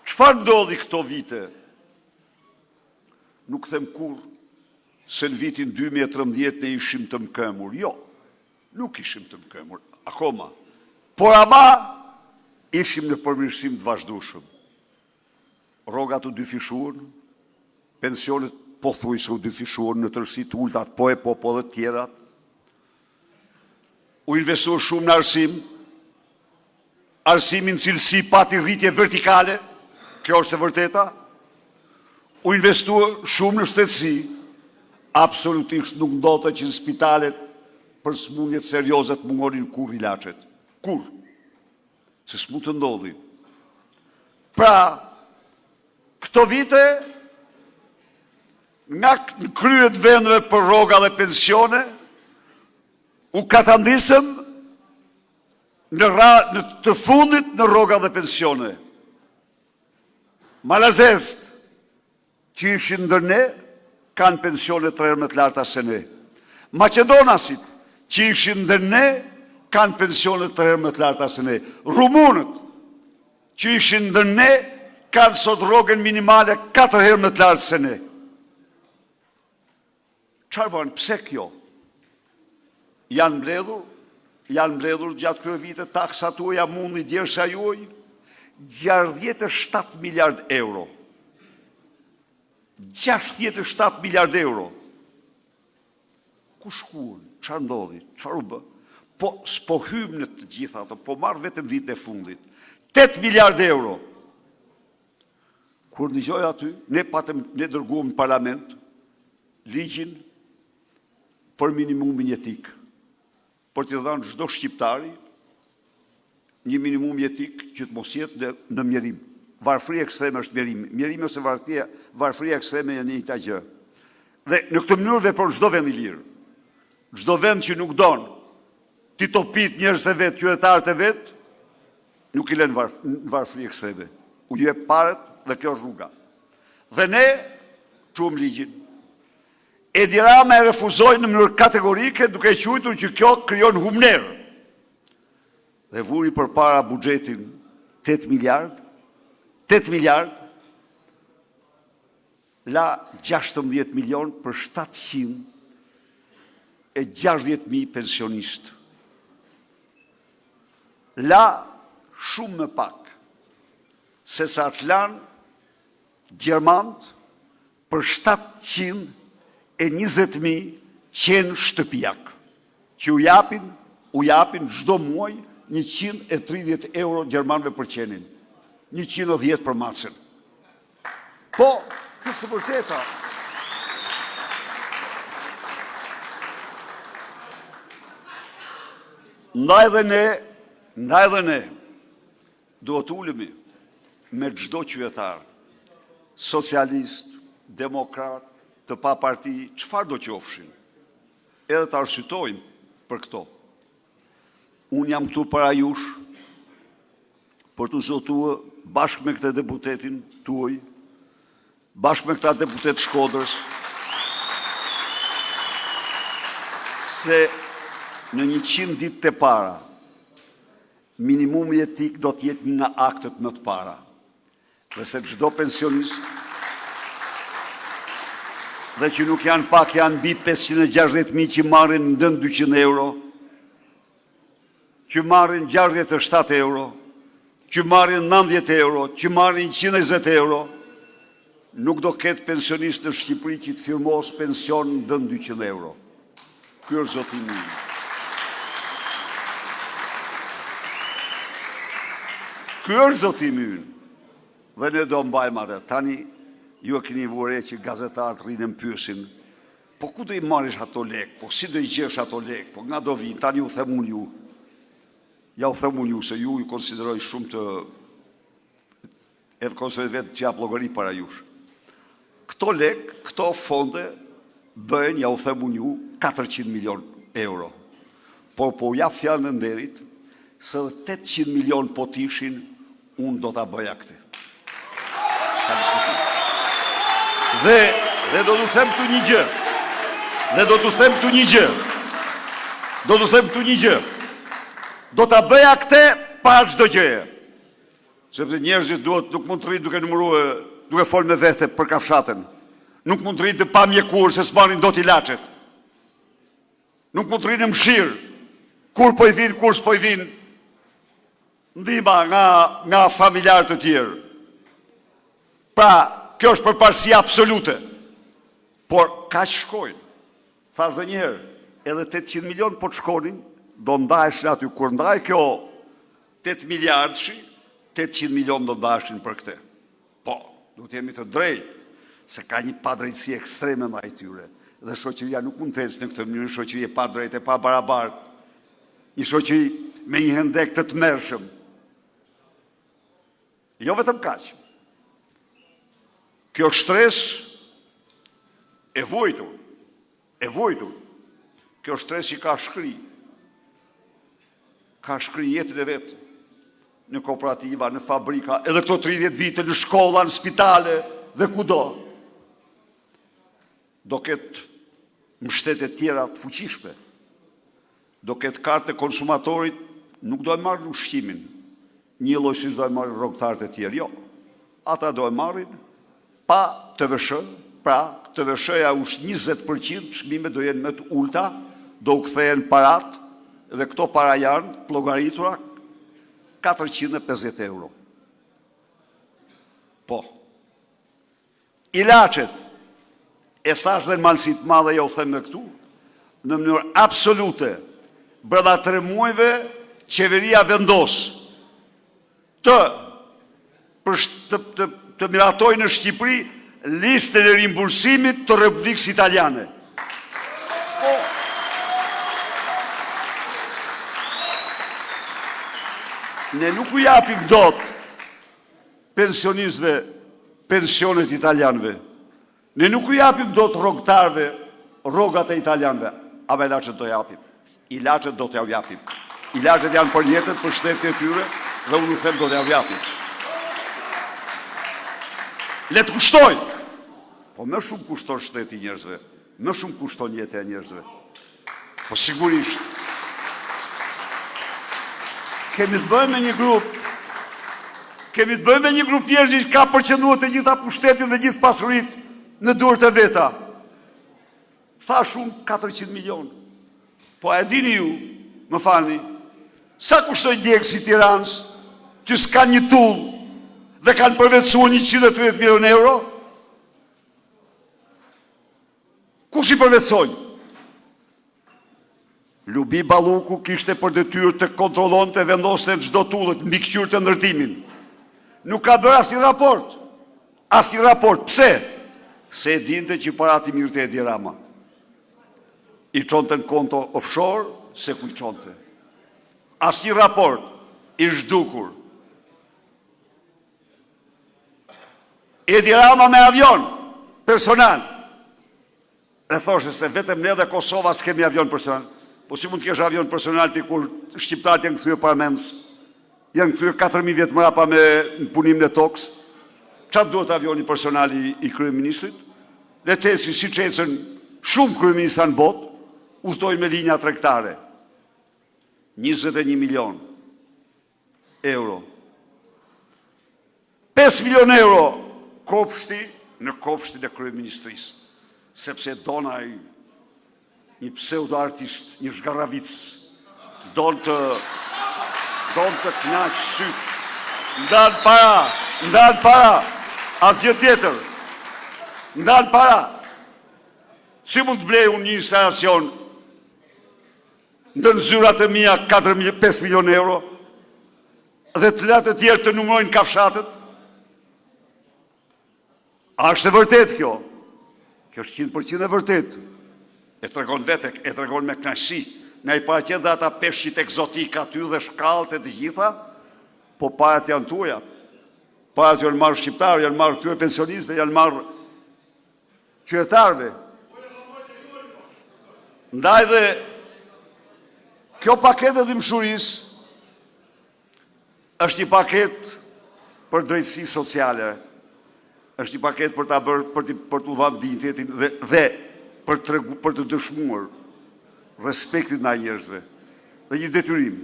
Çfarë ndodhi këto vite? Nuk them kurrë se në vitin 2013 ne ishim të mkëmur. Jo, nuk ishim të mkëmur, akoma. Por ama ishim në përmirësim të vazhdueshëm. Rrogat u dyfishuan, pensionet pothuajse u dyfishuan në tërësi të ultat, po dhe të tjerat. U investuar shumë në arsim, arsimin cilësi pati rritje vertikale, kjo është e vërteta. U investuar shumë në shtetësi, absolutisht nuk ndodhte që në spitalet për smundjet serioze të mungonin kur ilaçet. Kur? Se s'mund të ndodhi. Pra, këto vite, nga në kryet vendeve për rroga dhe pensione, u katandisëm në të fundit në rroga dhe pensione. Malazest, që ishin ndër ne, kanë pensione 3 herë më të larta se ne. Maqedonasit, që ishin ndër ne, kanë pensione 3 herë më të larta se ne. Rumunët, që ishin ndër ne, kanë sot rrogën minimale 4 herë më të lartë se ne. Çfarë bën? Pse kjo? Janë mbledhur gjatë këtyre viteve taksat tuaja mundi djersha juaj 67 miliard euro. 67 miliard euro. Ku shkuan? Çfarë ndodhi? Çfarë u bë? Po s'po hym në të gjitha ato, po marr vetëm vitin e fundit. 8 miliard euro. Kur dëgjoj aty, ne dërguam në parlament ligjin për minimumin jetik. Për t'i dhënë çdo shqiptari një minimum jetik që të mos jetë në mjerim. Varfëria ekstreme është mjerim. Mjerimi ose varfëria ekstreme janë një gjë. Dhe në këtë mënyrë vepron çdo vend i lirë. Çdo vend që nuk don ti topit njerëz të vet, qytetarët e vet, nuk i lën varfëri ekstreme. U jep parat dhe kjo është rruga. Dhe ne çuam ligjin. Edi Rama e refuzoi në mënyrë kategorike duke quajtur që kjo krijon humner. Dhe vuri përpara buxhetin 8 miliard, la 16 milion për 760.000 pensionistë. La shumë më pak se sa që lanë Gjermant për 720.000 qenë shtëpijak, që u japin çdo muaj 130 euro Gjermanëve për qenin, 110 për macën. Po, kjo është e vërteta. Ndaj dhe ne, duhet ulemi me çdo qytetar, socialist, demokrat, të pa parti, çfarë do qofshin, edhe të arsytojmë për këto. Unë jam këtu para jush për të zotuar bashkë me këtë deputetin tuaj, bashkë me këta deputet Shkodrës, se në 100 ditë të para, minimumi jetik do të jetë një nga aktet më të para. Dhe se çdo pensionist, dhe që nuk janë pak, janë mbi 560.000 që marrin ndën 200 euro, që marrin 67 euro, që marrin 90 euro, që marrin 120 euro, nuk do ketë pensionist në Shqipëri që të firmos pension ndën 200 euro. Ky është zotimi im. Ky është zotimi im. Dhe ne do mbajmë atë. Tani ju e keni vure që gazetarët rrinë pyesin, po ku do i marrish ato lek? Po si do i gjesh ato lek? Po nga do vinë? Tani u them unë ju. Ja u them unë ju, se ju i konsideroj shumë të edhe konsideroj vetë që jap llogari para jush. Këto lek, këto fonde bëjnë, ja u them unë ju, 400 milion euro. Por po jap fjalën e nderit, se 800 milion po t'ishin, unë do t'a bëja këtë. Dhe do t'u them këtu një gjë. Do t'a bëja këtë para çdo gjëje. Sepse njerëzit nuk mund të rrinë duke numëruar, duke folë me vete për kafshatën. nuk mund të rritë pa mjekur se s'marin do t'ilaçet. Nuk mund të rritë në mshirë, kur po i vinë, kur s'po i vinë, ndihma nga familjarë të tjerë. Pra, kjo është përparësi absolute. Por, ka që shkojnë? Thash dhe njerë, edhe 800 milion po të shkonin, do ndajshin aty, kur ndaj kjo 8 miliardëshi, 800 milion do ndajshin për këte. Po, du të jemi të drejtë, se ka një padrejtësi ekstreme ndaj tyre. Dhe shoqëria nuk mund të ecë në këtë mënyrë, shoqëri e pa drejtë, e pa barabartë. Një shoqëri me një hendek të tmerrshëm. Jo vetëm kaq. Kjo stres e vojtur. Kjo stres që ka shkri. Ka shkri jetën e vetë. Në kooperativa, në fabrika, edhe këto 30 vite në shkolla, në spitale dhe kudo. Do ketë mbështetje tjera të fuqishme. Do ketë kartë e konsumatorit, nuk do e marrë ushqimin. Një lloj si do e marrë rrogtarët e tjerë, jo. Ata do e marrin pa TVSH, pra TVSH-ja është 20%, çmimet do jenë më të ulta, do u kthehen parat, dhe këto para janë të llogaritura 450 euro. Po. Ilaçet, e thash dhe në malësit madhe, jo them me këtu, në mënyrë absolute, brenda 3 muajve, qeveria vendos të miratoj në Shqipëri listën e rimbursimit të Republikës Italiane. Po. Ne nuk u japim dot pensionistëve pensionet italianëve. Ne nuk u japim dot rrogtarëve rrogat e italianëve, a ilaçet do japim. Ilaçet do t'ja japim. Ilaçet janë për jetën, për shtetin e tyre, dhe unë u them do t'ja japim. Le të kushtojnë. Po më shumë kushton shteti njerëzve, më shumë kushton jeta e njerëzve. Po sigurisht. Kemi të bëjmë me një grup njerëzish që ka përqendruar të gjitha pushtetin dhe gjithë pasuritë në dorët e veta. Thash unë 400 milion. Po e dini ju, më falni, sa kushtoj djegësi Tiranës, që s'ka një tull dhe kanë përvetësuar 130 milion euro? Kush i përvetësojnë? Lubi Balluku kishte për detyrë të kontrollonte të vendoste në çdo tullët mbi këqyrë të ndërtimin. Nuk ka bërë asnjë raport. Asnjë raport. Pse? Se e dinte që parati mirë të Edi Rama. I çonte në konto offshore, se ku i çonte. Asnjë raport i zhdukur. Edi Rama me avion personal. E thoshe se vetëm ne dhe Kosova s'kemi avion personal. Po si mund të kesh avion personal ti kur shqiptarët janë kthyer parmendës, janë kthyer 4000 vjet më rapa me punimin e tokës. Çfarë duhet avioni personal i kryeministrit? Le të ecin siç ecën shumë kryeministra në botë, udhtojnë me linja tregtare. 21 milion euro. 5 milion euro kopshti në kopshtin e kryeministrisë. Sepse dona një pseudo-artist, një zgarravic, donë të knaqë sytë, ndanë para, asgjë tjetër, ndanë para. Si mund të blej unë një instalacion në zyrat e mia 5 milion euro dhe të latë të tjerë të numrojnë kafshatët? A është e vërtet kjo? Kjo është 100% e vërtet. E tregon vetek, e tregon me knaqësi. Ne i paraqet dhe ata peshqit egzotik aty dhe shkallët e të gjitha, po parat janë tuajat. Parat janë marrë shqiptarë, janë marrë këtyre pensionistëve, janë marrë qytetarëve. Ndaj dhe kjo paketë e dimshurisë është një paketë për drejtësi sociale. Është një paketë për ta bërë për të udhëzuar dinjitetin dhe për të dëshmuar respektin ndaj njerëzve dhe një detyrim.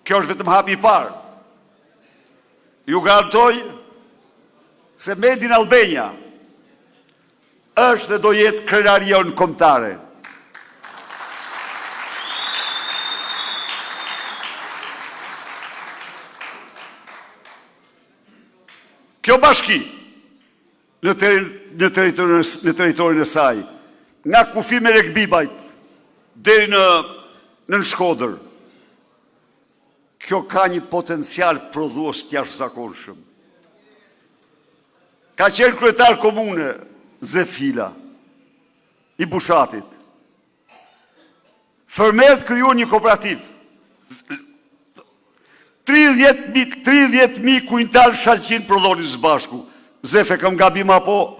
Kjo është vetëm hapi i parë. Ju garantoj se Made in Albania është dhe do jetë krenarion kombëtare. Kjo bashki në territorin e saj, nga kufi me Lekbibajt deri në Shkodër, kjo ka një potencial prodhues të jashtëzakonshëm. Ka qenë kryetar komune Zefila i Bushatit. Fermerët krijuan një kooperativ. 30.000 kuintal shalqin prodhonin së bashku. Zefe, kam gabim apo?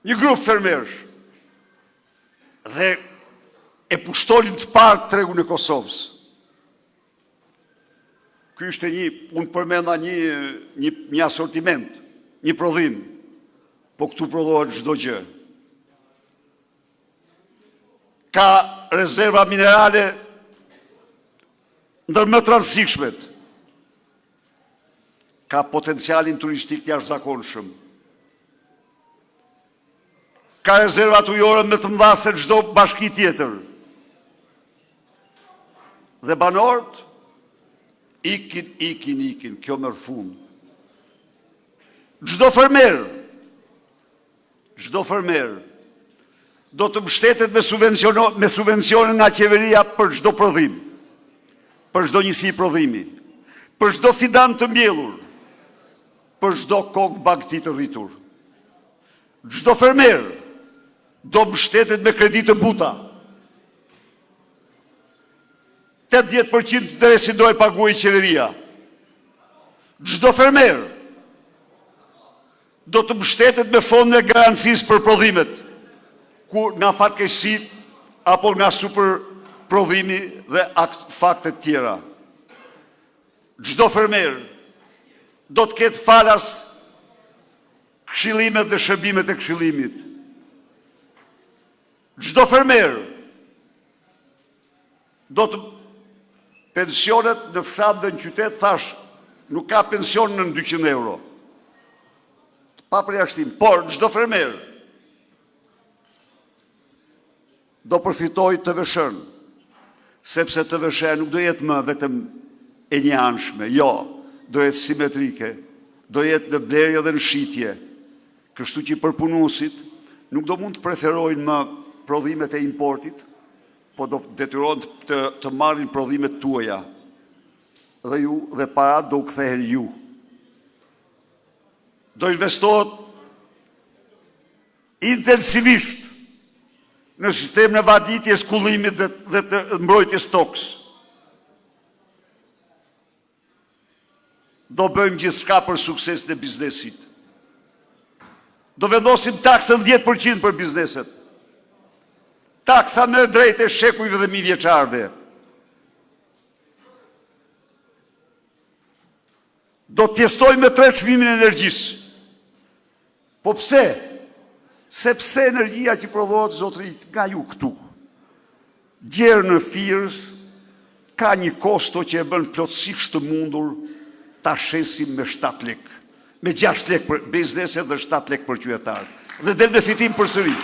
Një grup fermerësh. Dhe e pushtonin të parë tregun e Kosovës. Ky ishte unë përmenda një asortiment, një prodhim, po këtu prodhohet çdo gjë. Ka rezerva minerale ndër më të rëndësishmet. Ka potencialin turistik të jashtëzakonshëm. Ka rezervat ujore më të mëdha se çdo bashki tjetër. Dhe banorët ikin, kjo merr fund. Çdo fermer do të mbështetet me subvencione nga qeveria për çdo prodhim, për çdo njësi prodhimi, për çdo fidan të mbjellur, për çdo kokë bagti të rritur. Çdo fermer do mbështetet me kredi të buta. 80% të interesit do e paguajë qeveria. Çdo fermer do të mbështetet me fonde garancisë për prodhimet, ku nga fatkeqësit apo nga super prodhimi dhe fakte tjera. Çdo fermer do të ketë falas këshillimet dhe shërbimet e këshillimit. Çdo fermer do të pensionet në fshat dhe në qytet, thash, nuk ka pension në 200 euro. Pa përjashtim, por çdo fermer do përfitoj të vëshën, sepse të vëshën nuk do jetë më vetëm e një anshme, jo, do jetë simetrike, do jetë në blerje dhe në shitje, kështu që përpunuesit nuk do mund të preferojnë më prodhimet e importit, po do detyrohen të marrin prodhimet tuaja. Dhe parat do u kthehen ju. Do investohet intensivisht në sistemin e vaditjes, kullimit dhe të mbrojtjes tokës. Do bëjmë gjithçka për suksesin e biznesit. Do vendosim taksën 10% për bizneset. Taksa në drejtë e shekujve dhe mijëvjeçarëve. Do të tjestojmë me 3 çmimin e energjisë. Po pse? Sepse energjia që prodhohet, zotërit, nga ju këtu, gjerë në Firës, ka një kosto që e bën plotësisht të mundur ta shesim me 7 lek, me 6 lek për bizneset dhe 7 lek për qytetar. Dhe del me fitim përsëri.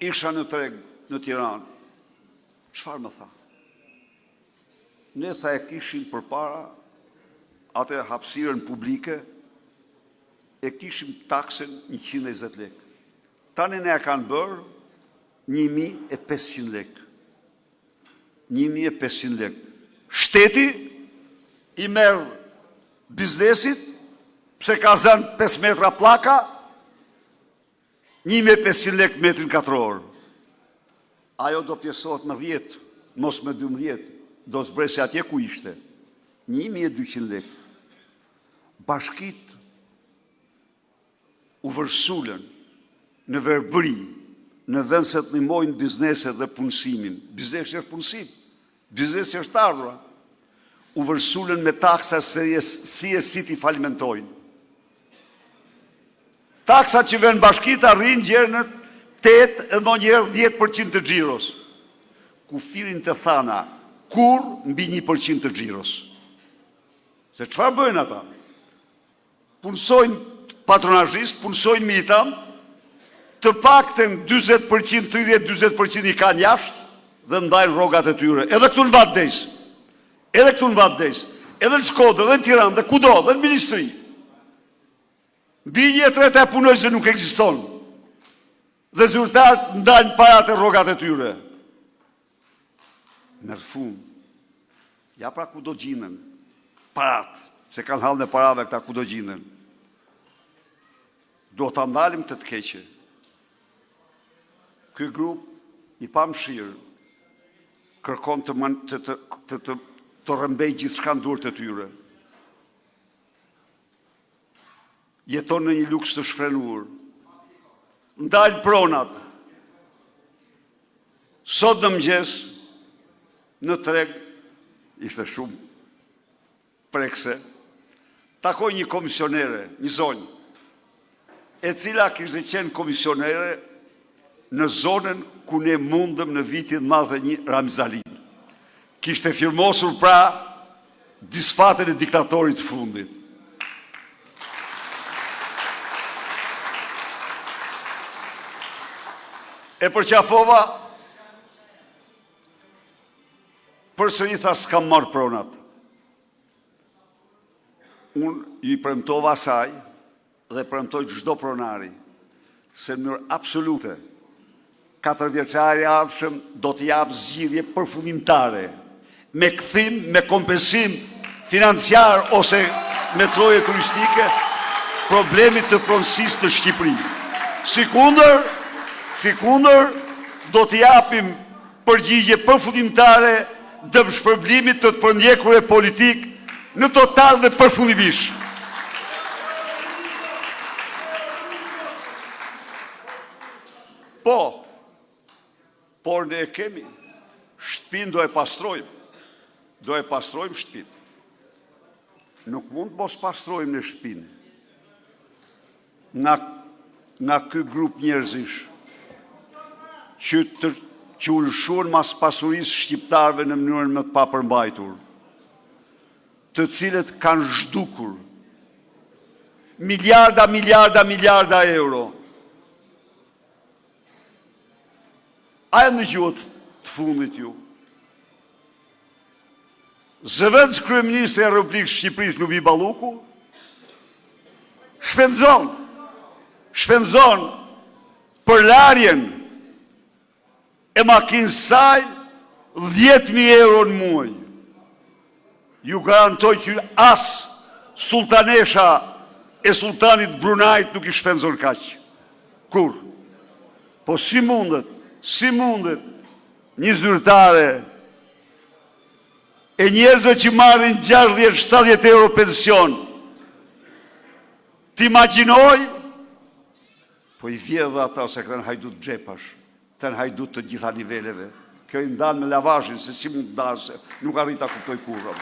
Isha në treg në Tiranë. Çfarë më tha? Ne tha e kishim përpara atë hapësirën publike, e kishim taksën 120 lek. Tani ne e kanë bërë 1.500 lek. 1.500 lek. Shteti i merr biznesit, pse ka zënë 5 metra plaka, 1.500 lek metrin katror. Ajo do pjesohet me 10, mos me 12, do zbresi atje ku ishte. 1.200 lek. Bashkit u vërsulen në verbëri, në vend se të ndihmojnë bizneset dhe punësimin. Biznesi është punësim, biznesi është ardhura. U vërsulen me taksa si ti falimentojnë. Taksat që vënë bashkit arrin gjerë në 8 e ndonjëherë 10% të xhiros. Kufirin të thana, kur mbi 1% të xhiros. Se çfarë bëjnë ata? Punsojnë patronazhist, punsojnë militant, të paktën 40%, 30-40% i kanë jashtë dhe ndajnë rrogat e tyre. Edhe këtu në Vatdejs, edhe në Shkodër, edhe në Tiranë, dhe kudo, dhe në ministri. Mbi 1/3 e punojësve nuk ekziston. Dhe zyrtarët ndajnë parat e rrogat e tyre. Në fund, ja pra ku do gjinen parat, se kanë hallën e parave këta ku do gjinen. Do të ndalim të keqe. Ky grup i pamëshirë kërkon të rëmbej gjithçka në durët e tyre. Jeton në një luks të shfrenuar. Ndalë pronat. Sot në mëngjes, në treg, ishte shumë prekse, takoj një komisionere, një zonjë, e cila kishte qenë komisionere në zonën ku ne mundëm në vitin 91 Ramzalin. Kishte firmosur pra disfatin e diktatorit të fundit. E përqafova, përsëri tha s'kam marrë pronat. Unë i premtova asaj dhe premtoj çdo pronari se në mënyrë absolute 4 vjeçari i ardhshëm do të jap zgjidhje përfundimtare me kthim, me kompensim financiar ose me troje turistike problemit të pronësisë në Shqipëri. Sikundër do të japim përgjigje përfundimtare dëmshpërblimit të përndjekurve politik në total dhe përfundimisht. Por ne kemi shtëpinë, do e pastrojmë shtëpinë. Nuk mund mos pastrojmë në shtëpinë nga ky grup njerëzish që ulshuan mas pasurisë shqiptarëve në mënyrën më të papërmbajtur, të cilët kanë zhdukur miliarda euro. A e në gjuhët të fundit ju? Zëvendës kryeministri e Republikës Shqipërisë Nubi Balluku shpenzon për larjen e makinës saj 10.000 euro në muaj. Ju garantoj që as sultanesha e sultanit Brunait nuk i shpenzon kaq. Kur? Po si mundet një zyrtare e njerëzve që marrin 60-70 euro pension t'imagjinoj, po i vjedh dhe ata se këtën hajdut xhepash, këtën hajdut të gjitha niveleve. Kjo i ndanë me lavazhin, se si mund të ndanë, se nuk arrita kuptoj kurrë.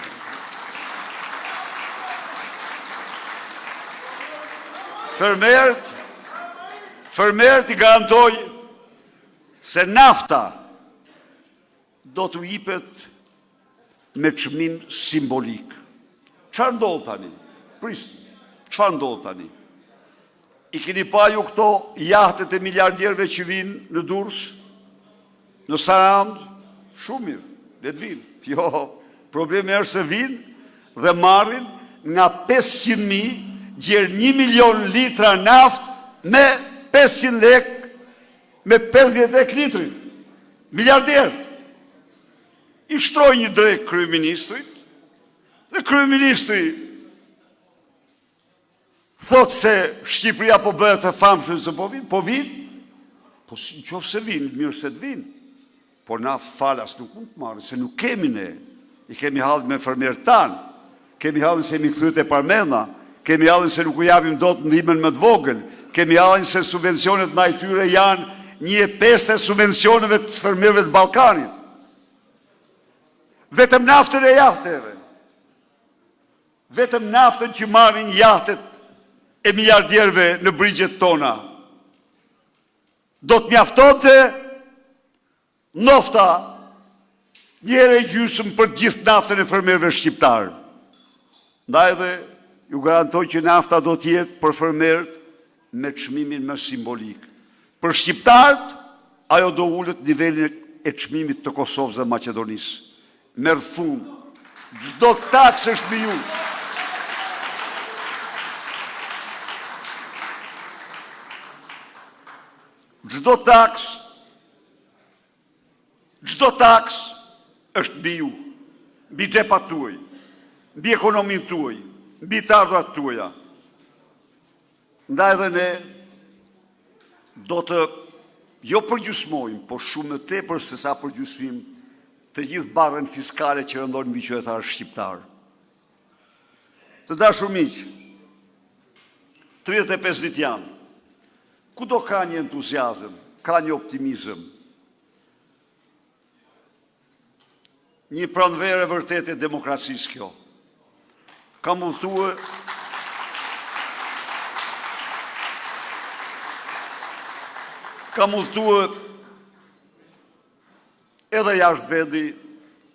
Fermerët i garantoj se nafta do t'u jipet me çmim simbolik. Çfarë ndodh tani? Çfarë ndodh tani? I keni pa ju këto jahtet e miliardierëve që vinë në Durrës, në Sarandë? Shumë mirë, le të vinë. Jo, problemi është se vinë dhe marrin nga 500.000 gjerë 1 milion litra naft me 500 lek, me 50 litrin. Miliarderë. I shtroj një drejt kryeministrit dhe kryeministri thot se Shqipëria po bëhet e famshme se po vinë, po si në qofë se vinë, mirë se të vinë, por na falas nuk mund të marrë, se nuk kemi ne, i kemi halë me fermerët tanë, kemi halën se mi këthyt e parmena, kemi halën se nuk u japim do të ndihmën më të vogël, kemi halën se subvencionet në ajtyre janë 1/5 e subvencioneve të fermerëve të Ballkanit. Vetëm naftën e jahteve, vetëm naftën që marrin jahtet e miliardierëve në brigjet tona, do të mjaftonte nofta 1 gjysmë për gjithë naftën e fermerëve shqiptarë. Ndaj dhe ju garantoj që nafta do t'jetë për fermerët me çmimin më simbolik. Për shqiptarët, ajo do ullët nivelin e çmimit të Kosovës dhe Maqedonisë. Merë fund, çdo taksë është mbi ju. Çdo taks është mbi ju, mbi xhepat tuaj, mbi ekonominë tuaj, mbi të ardhurat tuaja. Ndaj dhe ne do të jo përgjysmojmë, po shumë më tepër se sa përgjysmim të gjithë barrën fiskale që rëndon mbi qytetarë shqiptarë. Të dashur miq, 35 ditë janë. Kudo ka një entuziazëm, ka një optimizëm. Një pranverë e vërtet e demokracisë kjo. Ka mundthue edhe jashtë vendi,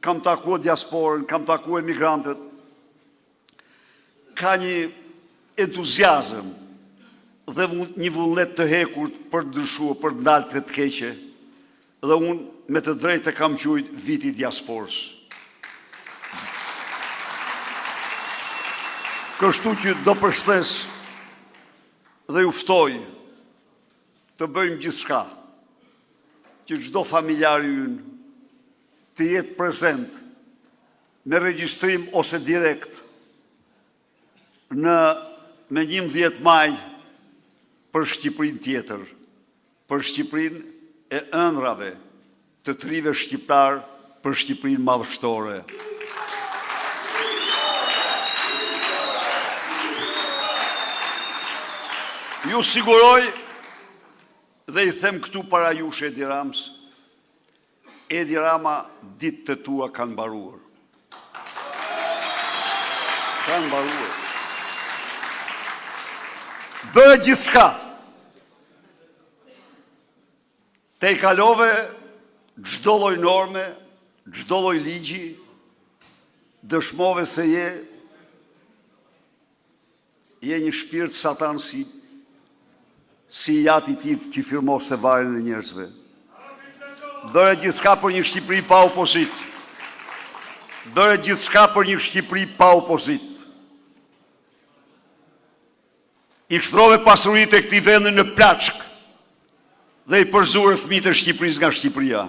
kam takuar diasporën, kam takuar emigrantët. Ka një entuziazëm dhe një vullnet të hekur për të ndryshuar, për të ndalë të keqe. Dhe unë me të drejtë e kam quajtur viti i diasporës. Kështu që do përshtes dhe ju ftoj të bëjmë gjithçka që çdo familjar ynë të jetë prezent me regjistrim ose direkt me 11 maj për Shqipërinë tjetër, për Shqipërinë e ëndrave të trive shqiptar, për Shqipërinë madhështore. Ju siguroj dhe i them këtu para jush Edi Ramës, Edi Rama, ditët e tua kanë mbaruar. Kanë mbaruar. Bëre gjithçka. Te i kalove çdo lloj norme, çdo lloj ligji, dëshmove se je një shpirt satan si jati ti që firmoste varrin e njerëzve. Bëre gjithçka për një Shqipëri pa opozit. Bëre gjithçka për një Shqipëri pa opozit. I shtrove pasuritë e këtij vendi në plaçk dhe i përzure fëmijët e Shqipërisë nga Shqipëria.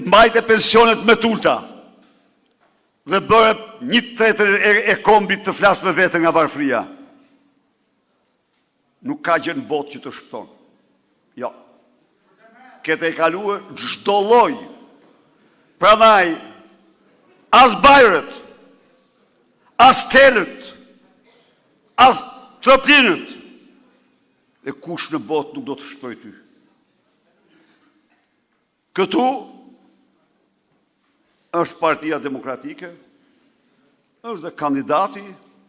Mbajte pensionet më të ulta dhe bëre 1/3 e kombit të flasë me vete nga varfëria. Nuk ka gjë në botë që të shpëton. Jo. Kete e kaluar çdo lloj. Prandaj, as bajrët, as çelët, as troplinët, e kush në botë nuk do të shpëtoj ty. Këtu është Partia Demokratike, është dhe kandidati,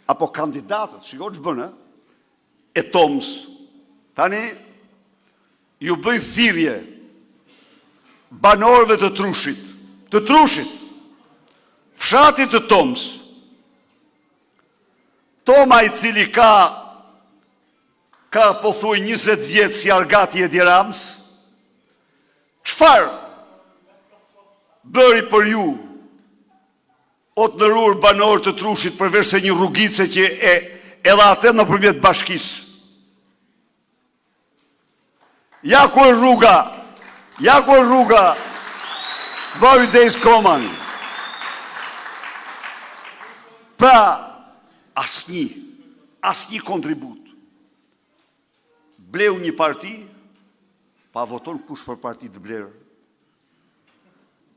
apo kandidatët, shiko që bënë, e Tomës. Tani, ju bëj thirrje banorëve të Trushit, fshatit të Tomës. Toma i cili ka po thuaj 20 vjetë si Argati Edi Ramës, çfarë bëri për ju, o të nderuar banorë të Trushit, përveç se një rrugice që edhe atë nëpërmjet bashkisë. Ja ku e rruga Vari Dejs Komani. Pra, asnjë kontribut. Bleu një parti, pa voton kush për parti të blerë.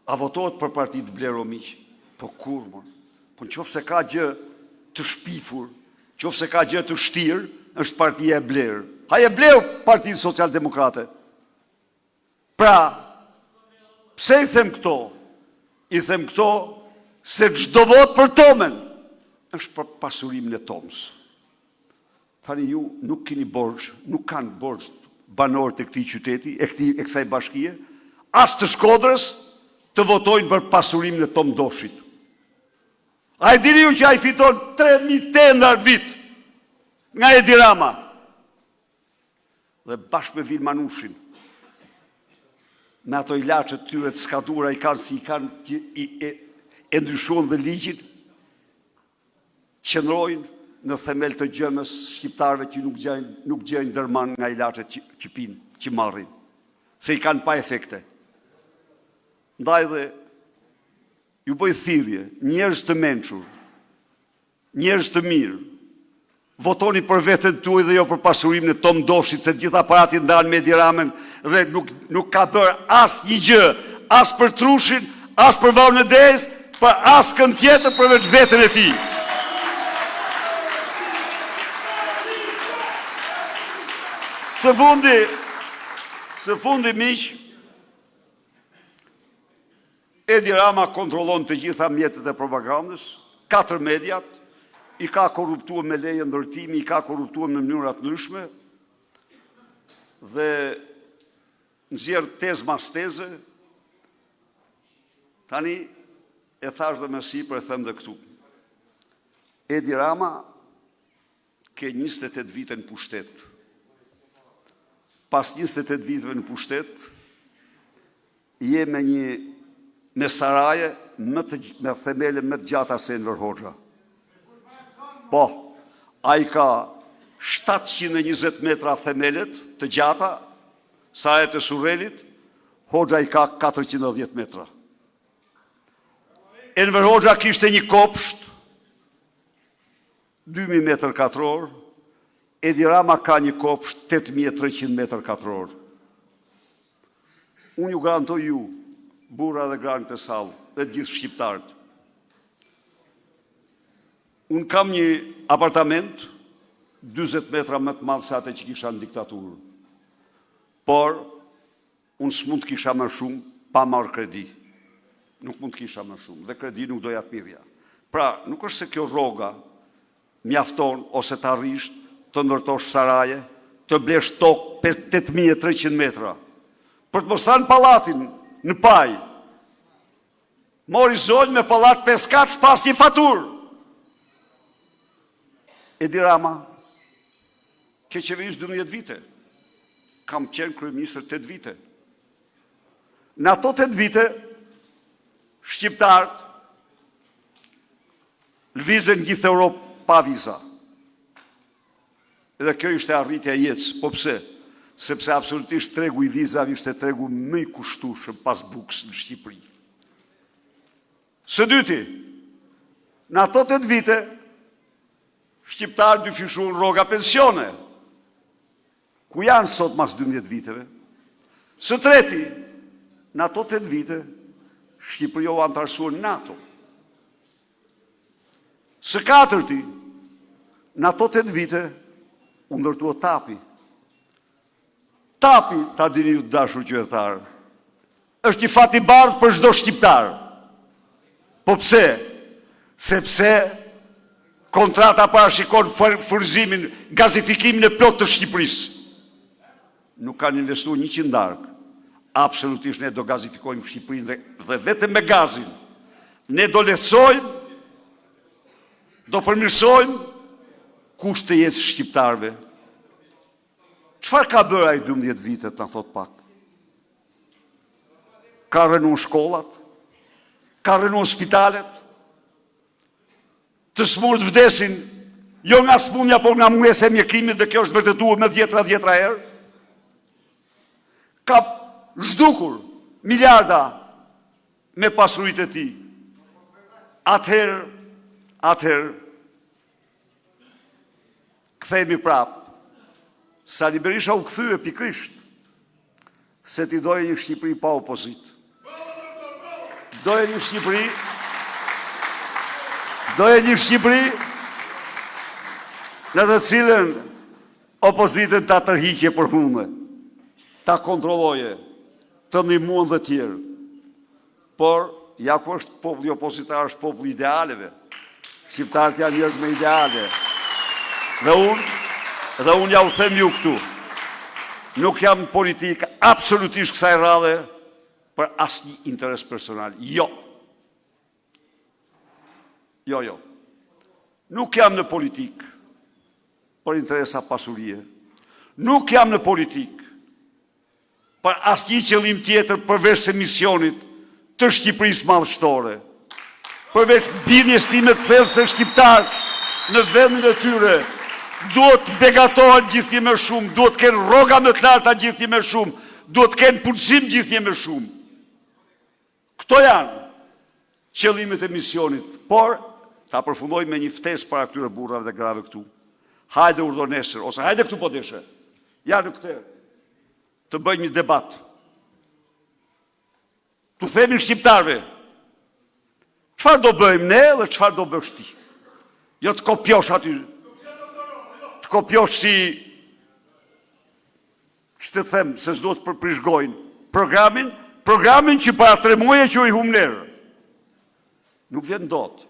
A votohet për parti të blerë o miq? Po kur, mon? Po nëse se ka gjë të shpifur, nëse ka gjë të shtirë, është partia e blerë. Haje bleu Partinë Social-Demokrate. Pra, pse i them këto? I them këto se çdo vot për Tomën është për pasurimin e Tomës. Tani ju nuk keni borxh, nuk kanë borxh banorë të këtij qyteti, e kësaj bashkie, as të Shkodrës të votojnë për pasurimin e Tom Doshit. A e dini ju që ai fiton 3.000 tenda vit nga Edi Rama? Dhe bashkë me Vil Manushin, me ato ilaçet tyre të skatura i kanë si i kanë që e ndryshon dhe ligjin, qëndrojnë në themel të gjëmës shqiptarëve që nuk gjejnë dërman nga ilaçet që pinë, që marrin, se i kanë pa efekte. Ndaj dhe ju bëj thirrje, njerëz të mençur, njerëz të mirë, votoni për veten tuaj dhe jo për pasurimin e Tom Doshit, se gjithë aparati ndanë me Edi Ramën dhe nuk ka bërë as një gjë, as për Trushin, as për Vallën e Des, për as kënd tjetër përveç veten e tij. Së fundi miq, Edi Rama kontrollon të gjitha mjetet e propagandës, 4 mediat, i ka korruptuar me leje ndërtimi, i ka korruptuar në mënyra të ndryshme dhe nxjerr tezë mas teze. Tani e thash dhe më sipër, e them dhe këtu. Edi Rama ke 28 vite në pushtet. Pas 28 viteve në pushtet, je me saraje me themele më të gjata se Enver Hoxha. Po, a i ka 720 metra themelet të gjata, sarajet e Surrelit, Hoxha i ka 410 metra. Enver Hoxha kishte një kopsht, 2000 metër katror, Edi Rama ka një kopsht 8300 metër katror. Unë ju garantoj ju, burra dhe granit e sallë, dhe gjithë shqiptarët. Unë kam një apartament 20 metra më të madh se atë që kisha në diktaturë. Por unë s'mund të kisha më shumë pa marrë kredi. Nuk mund të kisha më shumë dhe kredi nuk doja të mirja. Pra, nuk është se kjo rroga mjafton ose të arrish të ndërtosh saraje, të blesh tokë 8300 metra. Për të mos thënë pallatin në Paj, mori zonjë me pallat 5 katësh pas një faturë. Edi Rama ke qeverisë 12 vite. Kam qenë kryeministër 8 vite. Në ato 8 vite, shqiptarët lëvizën gjithë Europë pa viza. Edhe kjo ishte arritja e jetës. Po pse? Sepse absolutisht tregu i vizave ishte tregu më i kushtueshëm pas bukës në Shqipëri. Së dyti, në ato 8 vite, shqiptarët dyfishuan rroga pensione. Ku janë sot mas 12 viteve? Së treti, në ato 8 vite, Shqipëria u antarësua në NATO. Së katërti, në ato 8 vite, u ndërtua TAPi. TAPi, ta dini ju të dashur qytetarë, është një fat i bardhë për çdo shqiptar. Po pse? Sepse kontrata parashikon furnizimin, gazifikimin e plot të Shqipërisë. Nuk kanë investuar 100 darkë. Absolutisht ne do gazifikojmë Shqipërinë dhe vetëm me gazin. Ne do lehtësojmë, do përmirësojmë kushtet e jetës shqiptarëve. Çfarë ka bërë ai 12 vite, na thot pak? Ka rënuar shkollat, ka rënuar spitalet, të smurët vdesin, jo nga smundja, por nga mungesa e mjekrimit, dhe kjo është vërtetuar me dhjetra herë. Ka zhdukur miliarda me pasuritë e tij. Atëherë, kthehemi prapë. Sali Berisha u kthye pikrisht se ti doje një Shqipëri pa opozit. Doje një Shqipëri në të cilën opozitën ta tërhiqje për hune, ta kontrolloje, të ndihmuan dhe tjerë. Por, ja ku është populli opozitar, është populli idealeve. Shqiptarët janë njerëz me ideale. Dhe unë ja u them ju këtu. nuk jam në politikë absolutisht kësaj radhe për asnjë interes personal. Jo. Jo. Nuk jam në politikë për interesa pasurie. Nuk jam në politikë për asnjë qëllim tjetër përveç se misionit të Shqipërisë madhështore. Përveç bindjes time të thellë se shqiptarë në vendin e tyre duhet të begatohen gjithnjë më shumë, duhet të kenë rroga më të larta gjithnjë më shumë, duhet të kenë punësim gjithnjë më shumë. Këto janë qëllimet e misionit, por ta përfundoj me një ftesë para këtyre burrave dhe grave këtu. Hajde urdhër nesër, ose hajde këtu po deshe. Ja në këtë të bëjmë një debat. Tu themi shqiptarve, çfarë do bëjmë ne dhe çfarë do bësh ti? Jo të kopjosh aty. Të kopjosh si që të them se s'do të përprishgojnë programin që para 3 muaje që i humnerë. Nuk vjen dot.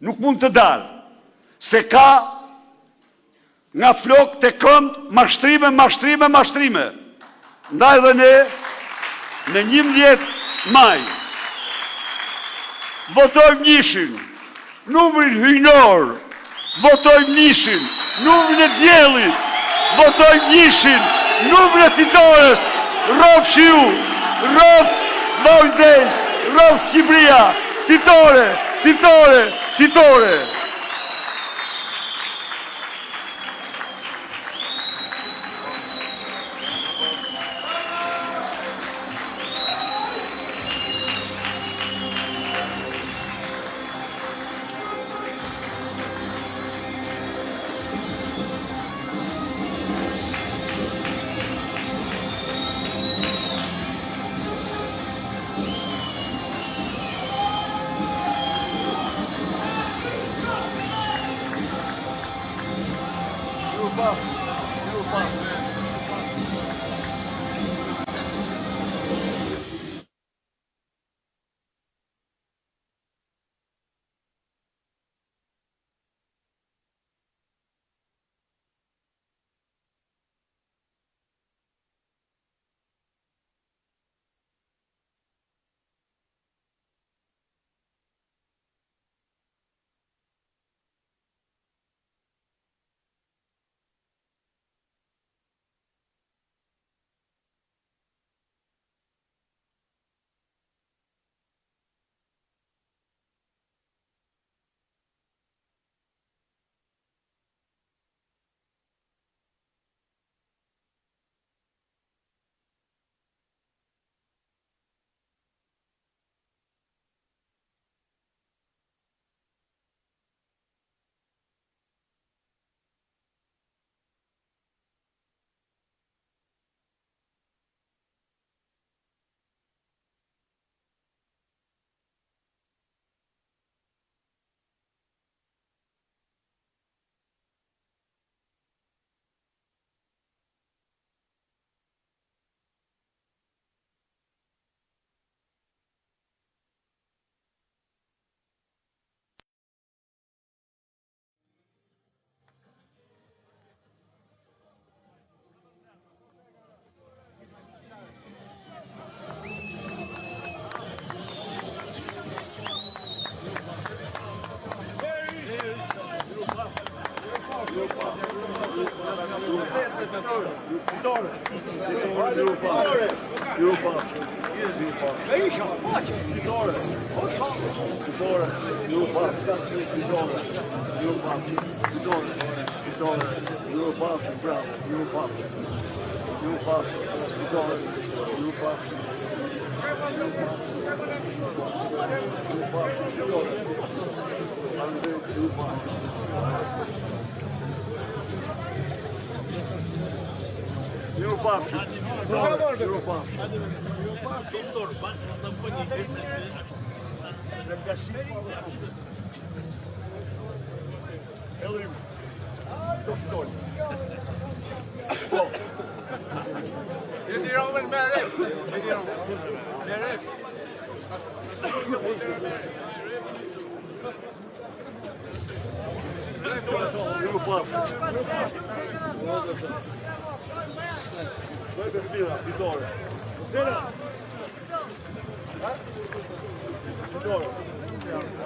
Nuk mund të dalë. Se ka nga flok të kënd mashtrime. Ndaj dhe ne në 11 maj votojmë njëshin, numrin hyjnor, votojmë njëshin, numrin e diellit, votojmë njëshin, numrin e fitores, rrov Shiu, rrov Vojdes, rrov Shqipëria, fitore.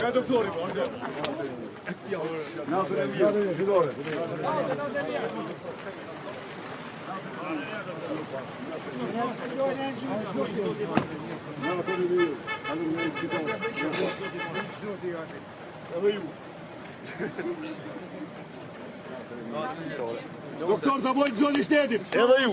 Ka doktori, po, anëzë. Natën e mirë, fitore. Natën e mirë, faleminderit fitore. Edhe ju. Doktor, të bojnë zoni shtetit. Edhe ju.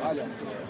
Hala.